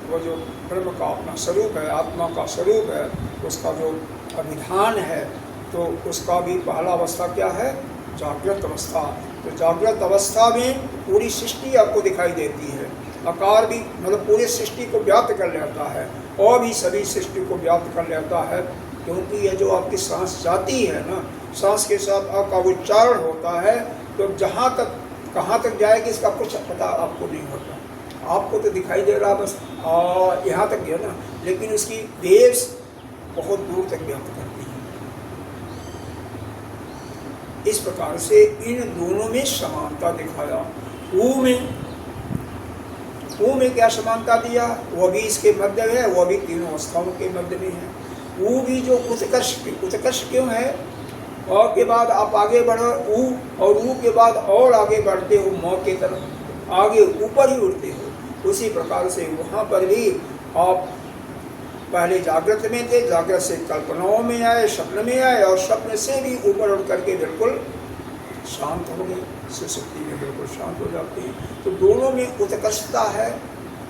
वो जो ब्रह्म का अपना स्वरूप है, आत्मा का स्वरूप है, उसका जो अभिधान है, तो उसका भी पहला अवस्था क्या है? जागृत अवस्था। तो जागृत अवस्था में पूरी सृष्टि आपको दिखाई देती है। आकार भी मतलब पूरी सृष्टि को व्याप्त कर लेता है और भी सभी सृष्टि को व्याप्त कर लेता है, क्योंकि यह जो आपकी सांस जाती है ना, सांस के साथ आपका उच्चारण होता है, तो जहाँ तक कहाँ तक जाएगी इसका कुछ पता आपको नहीं होता। आपको तो दिखाई दे रहा बस यहाँ तक गया ना, लेकिन उसकी वेव्स बहुत दूर तक व्याप्त करती है। इस प्रकार से इन दोनों में समानता दिखाया। ऊ में क्या समानता दिया? वह भी इसके मध्य है, वह भी तीनों अवस्थाओं के मध्य में है। ऊ भी जो उत्कर्ष क्यों है? अ के बाद आप आगे बढ़ो ऊ, और ऊ के बाद और आगे बढ़ते हो म के तरफ, आगे ऊपर ही उड़ते हो। उसी प्रकार से वहाँ पर भी आप पहले जागृत में थे, जागृत से कल्पनाओं में आए, स्वप्न में आए, और स्वप्न से भी ऊपर उड़ करके बिल्कुल शांत हो गए, सुषुप्ति में बिल्कुल शांत हो जाते हैं। तो दोनों में उत्कर्षता है,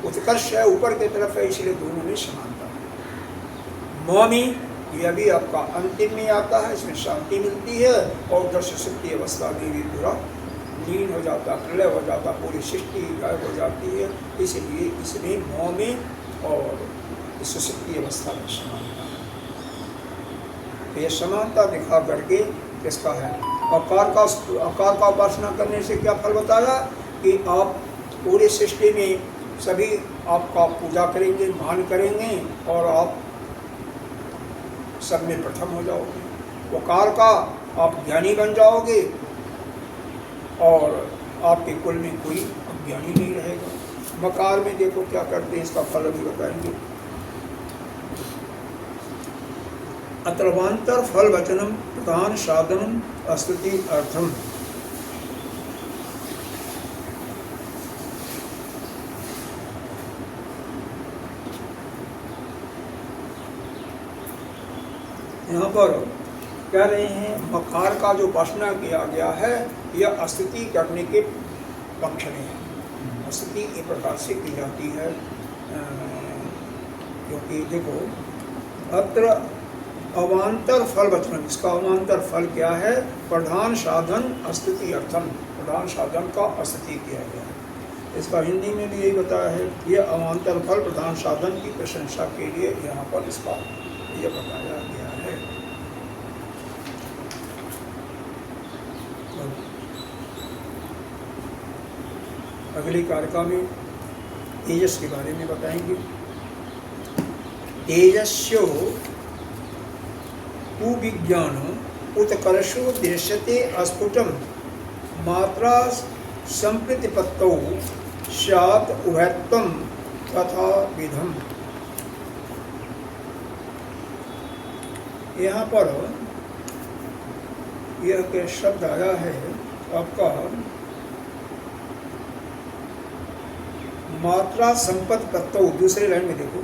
उत्कर्ष है, ऊपर की तरफ है, इसलिए दोनों में समानता है। म में यह भी आपका अंतिम में आता है, इसमें शांति मिलती है, और उधर सुषुप्ति अवस्था में भी पूरा लीन हो जाता, प्रलय हो जाता, पूरी सृष्टि गायब हो जाती है। इसलिए इसमें म में और सुसुप्ति अवस्था में समानता है। तो ये समानता दिखा करके किसका है? आकार का उपासना करने से क्या फल बताया कि आप पूरी सृष्टि में सभी आपका पूजा करेंगे, मान करेंगे और आप सब में प्रथम हो जाओगे। आकार का आप ज्ञानी बन जाओगे और आपके कुल में कोई अज्ञानी नहीं रहेगा। मकार में देखो क्या करते हैं, इसका फल भी बताएंगे। अत्रवांतर फल वचनम प्रधान साधनम स्तुति अर्थम। यहाँ पर कह रहे हैं मकार का जो उपासना किया गया है यह स्तुति करने के पक्ष में है। स्तुति एक प्रकार से की जाती है, क्योंकि देखो अत्र अवान्तर फल वचन, इसका अवान्तर फल क्या है? प्रधान साधन स्तुति अर्थम, प्रधान साधन का स्तुति किया गया है। इसका हिंदी में भी यही बताया है, यह अवान्तर फल प्रधान साधन की प्रशंसा के लिए यहाँ पर इसका यह बताया गया है। अगली कारिका में तेजस के बारे में बताएंगे। तेजस्यो विज्ञान उत्कर्षो दृश्यते अस्फुटम मात्रा संप्रतिपत्तौ स्यात् उभयत्वं तथा विधम। यहाँ पर यह के शब्द आया है आपका मात्रा संपत्तिपत्तौ। दूसरे लाइन में देखो,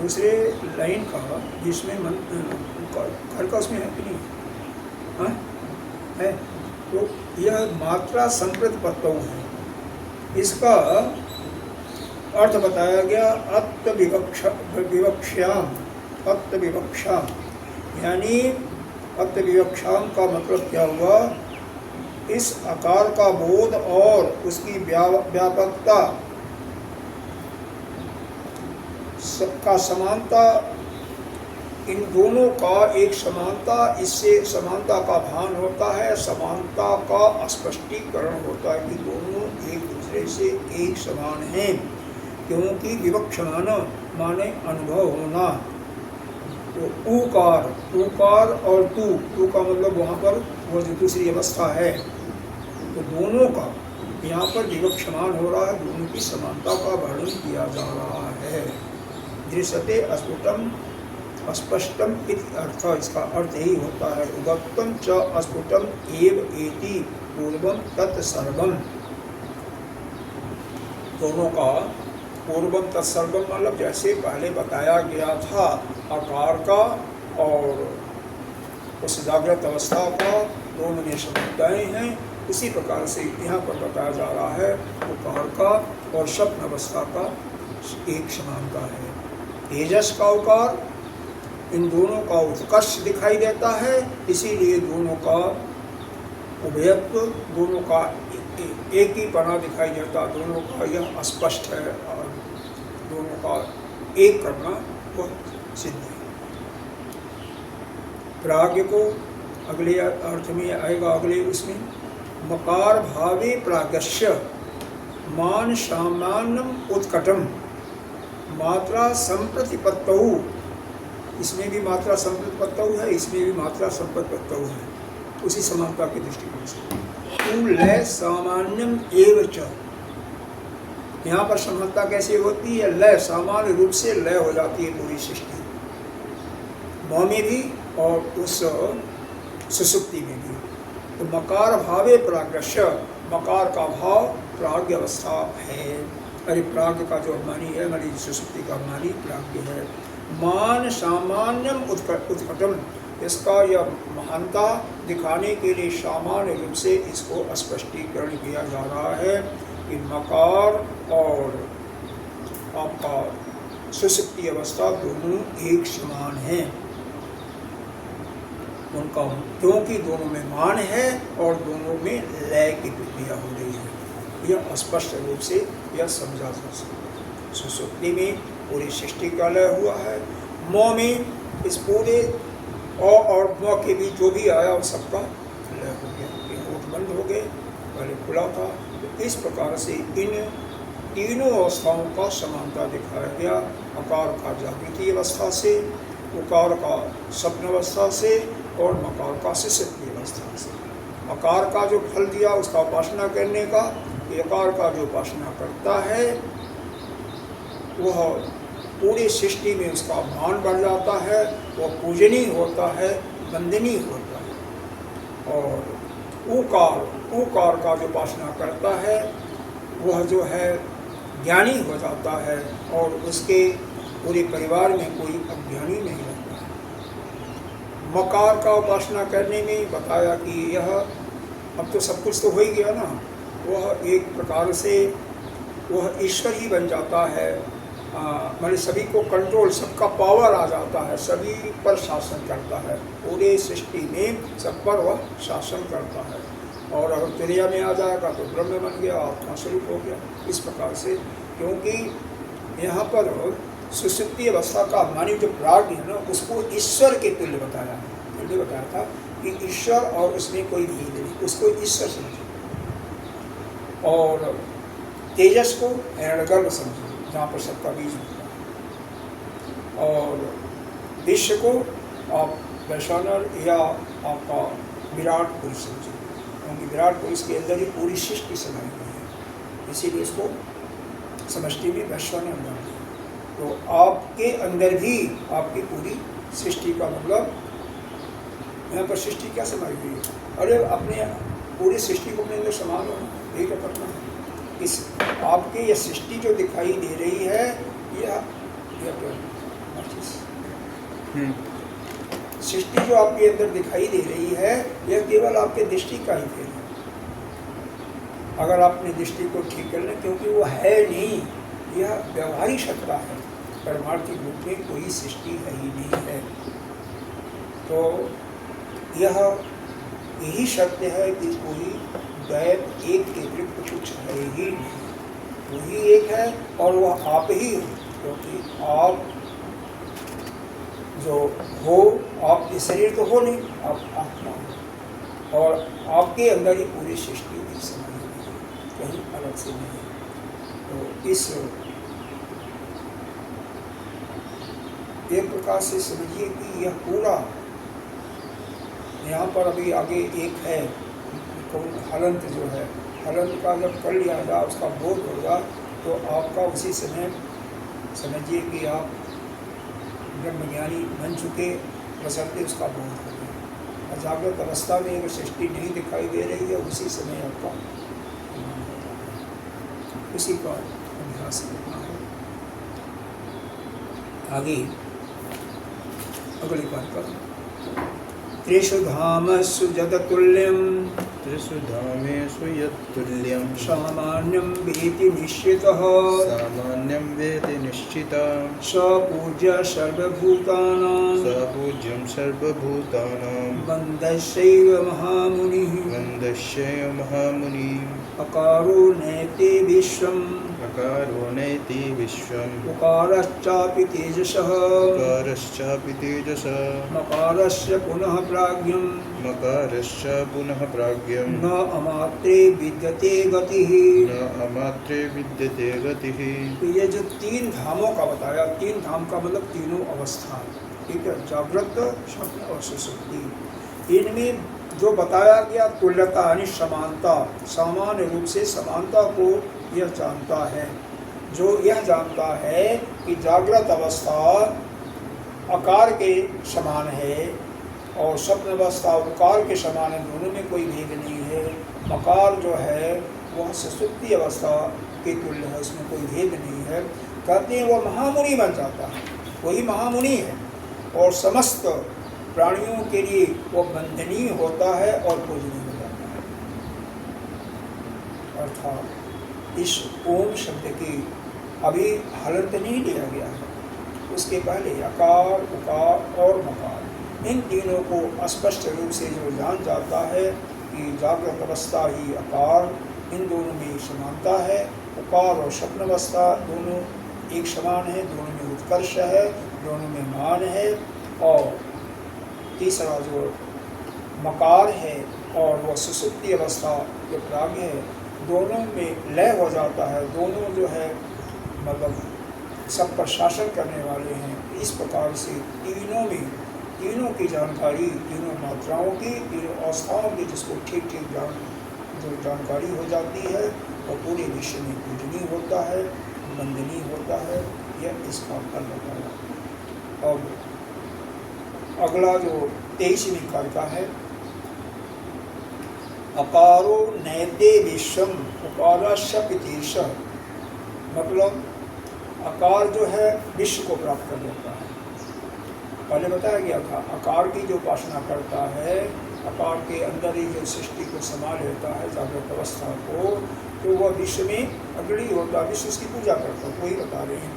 दूसरे लाइन का जिसमें घर का उसमें है कि नहीं? हाँ है। तो यह मात्रा संप्रतिपत्तौ है। इसका अर्थ बताया गया अत्विवक्षाम, यानी अत्विवक्षाम का मतलब क्या हुआ? इस आकार का बोध और उसकी व्यापकता सबका समानता, इन दोनों का एक समानता, इससे समानता का भान होता है, समानता का स्पष्टीकरण होता है कि दोनों एक दूसरे से एक समान हैं, क्योंकि विवक्षमान माने अनुभव होना। तो ऊकार और तू का मतलब वहाँ पर वो जो दूसरी अवस्था है, तो दोनों का यहाँ पर विवक्षमान हो रहा है, दोनों की समानता का वर्णन किया जा रहा है। दृश्यते अस्फुटम अस्पष्टम इति अर्थ, इसका अर्थ यही होता है। उगत्तम च अस्फुटम एव एति पूर्वम तत्सर्वम। दोनों का पूर्वम तत्सर्वम मतलब जैसे पहले बताया गया था आकार का और उस जागृत अवस्था का दोनों में समुदाय हैं, उसी प्रकार से यहाँ पर बताया जा रहा है आकार का और स्वप्न अवस्था का एक समानता है। तेजस का आकार इन दोनों का उत्कर्ष दिखाई देता है, इसीलिए दोनों का उभयत्व, दोनों का एक ही पना दिखाई देता, दोनों का यह स्पष्ट है और दोनों का एक करना बहुत सिद्ध है। प्राज्ञ को अगले अर्थ में आएगा, अगले उसमें मकार भावे प्राज्ञस्य मान सामान्यम उत्कटम मात्रा संप्रतिपत्तौ। इसमें भी मात्रा संप्रतिपत्तौ है, इसमें भी मात्रा संप्रतिपत्तौ है, उसी समानता के दृष्टिकोण से। तू लय सामान्यम एव च, यहाँ पर समानता कैसे होती है? लय सामान्य रूप से लय हो जाती है पूरी सृष्टि, मौ में भी और उस सुसुप्ति में भी। तो मकार भावे प्राज्ञस्य, मकार का भाव प्राज्ञ अवस्था है। अरे प्राज्ञ का जो अभिमानी है, हमारी सुसुप्ति का अभिमानी प्राज्ञ है। मान सामान्यम उत्कटम, इसका यह महानता दिखाने के लिए सामान्य रूप से इसको स्पष्टीकरण किया जा रहा है कि मकार और आपका सुसुप्ति अवस्था दोनों एक समान हैं उनका, क्योंकि दोनों में मान है और दोनों में लय की प्रक्रिया हो रही है। यह स्पष्ट रूप से यह समझा जा सकता है। सुसुप्ति में पूरी सृष्टि का लय हुआ है। मोह में इस पूरे और मोह के बीच जो भी आया वो सबका लय हो गया। ये होठ बंद हो गए, पहले खुला था। तो इस प्रकार से इन तीनों अवस्थाओं का समानता दिखाया गया। अकार का जागृति अवस्था से, उकार का स्वप्न अवस्था से और मकार का सुषुप्ति अवस्था से। अकार का जो फल दिया उसका उपासना करने का, अकार का जो उपासना करता है वह पूरी सृष्टि में उसका मान बढ़ जाता है, वह पूजनीय होता है, वंदनीय होता है। और उकार का जो उपासना करता है वह जो है ज्ञानी हो जाता है और उसके पूरे परिवार में कोई अज्ञानी नहीं रहता है। मकार का उपासना करने में बताया कि यह अब तो सब कुछ तो हो ही गया ना, वह एक प्रकार से वह ईश्वर ही बन जाता है। मैंने सभी को कंट्रोल, सबका पावर आ जाता है, सभी पर शासन करता है, पूरे सृष्टि में सब पर वह शासन करता है। और अगर तुरिया में आ जाएगा तो ब्रह्म बन गया, आत्मा स्वरूप हो गया। इस प्रकार से, क्योंकि यहाँ पर सुषुप्ति अवस्था का मानी जो प्राज्ञ है ना, उसको ईश्वर के तुल्य बताया, पहले बताया था कि ईश्वर और उसमें कोई भेद नहीं, उसको ईश्वर समझो। और तेजस को हिरण्यगर्भ समझो, जहाँ पर सबका बीज होता है। और विश्व को आप वैश्वानर या आपका विराट पुरुष समझो, क्योंकि विराट पुरुष के अंदर ही पूरी सृष्टि समाई हुई है, इसीलिए इसको समष्टि में वैश्वानर नाम दिया। तो आपके अंदर भी आपकी पूरी सृष्टि का मतलब, यहाँ पर सृष्टि क्या समाई हुई है? अरे अपने पूरी सृष्टि को अपने अंदर समान होना, यही तो करना है। इस आपके ये सृष्टि जो दिखाई दे रही है, यह सृष्टि जो आपके अंदर दिखाई दे रही है, यह केवल आपके दृष्टि का ही फेल है। अगर आपने दृष्टि को ठीक कर लें, क्योंकि वो है नहीं, यह व्यवहारिक सत्ता है, परमार्थिक रूप में कोई सृष्टि है ही नहीं है। तो यही सत्य है कि कोई दैव एक के अतिरिक्त कुछ है ही नहीं, वही एक है और वह आप ही हो। क्योंकि आप जो हो, आपके शरीर तो हो नहीं, आप आत्मा हो, और आपके अंदर ही पूरी सृष्टि भी समाई हुई है, कहीं अलग से नहीं। तो इस एक प्रकार से समझिए कि यह पूरा, यहाँ पर अभी आगे एक है हलंत जो है, हलंत का जब कर लिया जाए, उसका बोध होगा, तो आपका उसी समय समझिए कि आप ब्रह्मज्ञानी बन चुके, बशर्ते उसका बोध हो गया। और जागृत अवस्था में अगर सृष्टि नहीं दिखाई दे रही है, उसी समय आपका उसी का अभ्यास करना है। आगे अगली बात का त्रिषु धामसु जगतुल्यं, त्रिषु धामेषु यत्तुल्यं, सामान्यं वेति निश्चितः, सामान्यं वेति निश्चितं, स पूज्य सर्वभूतानां, स पूज्यं सर्वभूतानां, वन्द्यस्यैव महामुनिः, वन्द्यस्यैव महामुनिः। अकारो नैते विश्वम्, अकारो नैति विश्वम्, उकारश्चापि तेजसः, उकारश्चापि तेजसः, मकारस्य पुनः प्राज्ञम्, मकारश्च पुनः प्राज्ञम्, न अमात्रे विद्यते गतिः, न अमात्रे विद्यते गतिः। तो ये जो तीन धामों का बताया, तीन धाम का मतलब तीनों अवस्था, ठीक है, जागृत, स्वप्न और सुषुप्ति। इनमें जो बताया गया तुल्यता यानी समानता, सामान्य रूप से समानता को यह जानता है। जो यह जानता है कि जागृत अवस्था आकार के समान है और स्वप्न अवस्था उकार के समान है, दोनों में कोई भेद नहीं है। मकार जो है वह सुषुप्ति अवस्था के तुल्य है, उसमें कोई भेद नहीं है। कहते हैं वह महामुनि बन जाता है, वही महामुनि है और समस्त प्राणियों के लिए वह वंदनीय होता है और पूजनीय हो जाता है। अर्थात इस ओम शब्द की अभी हलंत नहीं लिया गया है, उसके पहले अकार, उकार और मकार, इन तीनों को स्पष्ट रूप से जो जान जाता है कि जागृत अवस्था ही अकार, इन दोनों में समानता है, उकार और स्वप्न अवस्था दोनों एक समान है, दोनों में उत्कर्ष है, दोनों में मान है, और तीसरा जो मकार है और वह सुसुप्ति अवस्था जो प्राज्ञ है, दोनों में लय हो जाता है, दोनों जो है मतलब सब पर शासन करने वाले हैं। इस प्रकार से तीनों की जानकारी, तीनों मात्राओं की, तीनों अवस्थाओं की जिसको ठीक ठीक जो जानकारी हो जाती है और पूरे विश्व में पूजनीय होता है, वंदनीय होता है, यह इसका फल होता है। और अगला जो 23वीं कारिका है, अकारो नैते विश्वम उकारस्य पितीश, मतलब अकार जो है विश्व को प्राप्त कर देता है। पहले बताया गया था अकार की जो उपासना करता है, अकार के अंदर ही जो सृष्टि को संभाल लेता है जागृत अवस्था को, तो वह विश्व में अग्रणी होता है, विश्व उसकी पूजा करता है। वही बता रहे हैं,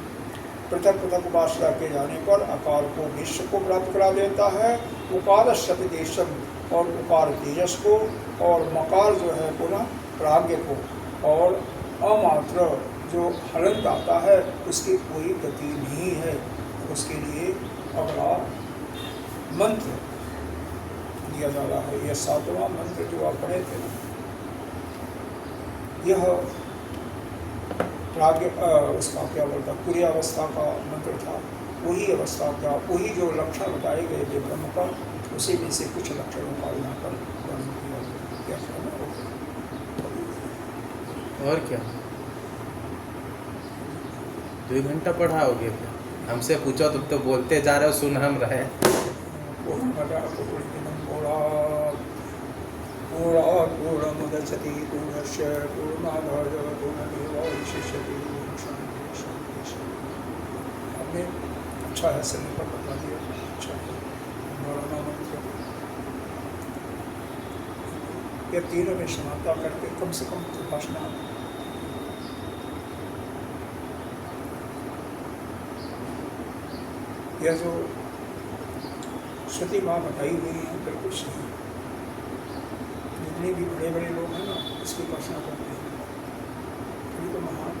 पृथक पृथक उपासना के जाने पर अकार को विश्व को प्राप्त करा देता है, उकार शब्देशम और उकार तेजस को, और मकार जो है पुनः प्राज्ञ को, और अमात्र जो हलन आता है उसकी कोई गति नहीं है। उसके लिए अगला मंत्र दिया जा रहा है, यह 7वां मंत्र जो आप पढ़े थे, यह प्राज्ञ उसका क्या बोलता पूरी अवस्था का मंत्र था। वही अवस्था का, वही जो लक्षण बताए गए थे ब्रह्म का, उसी में से कुछ लक्षणों का यहाँ पर वर्णन किया गया। और क्या 2 घंटा पढ़ाओगे क्या? हमसे पूछो तुम तो बोलते जा रहे हो, सुन हम रहे। पूर्णमुदच्यते पूर्णस्य पूर्णमादाय पूर्णमेवावशिष्यते। हमने अच्छा है समय पर बता दिया, अच्छा है। मौलाना मंत्र ये तीनों में समानता करके कम से कम उपासना, यह जो श्रुति माँ बताई हुई है बिल्कुल सही। जितने भी बड़े बड़े लोग हैं ना इसकी उपासना करते हैं, ये तो महान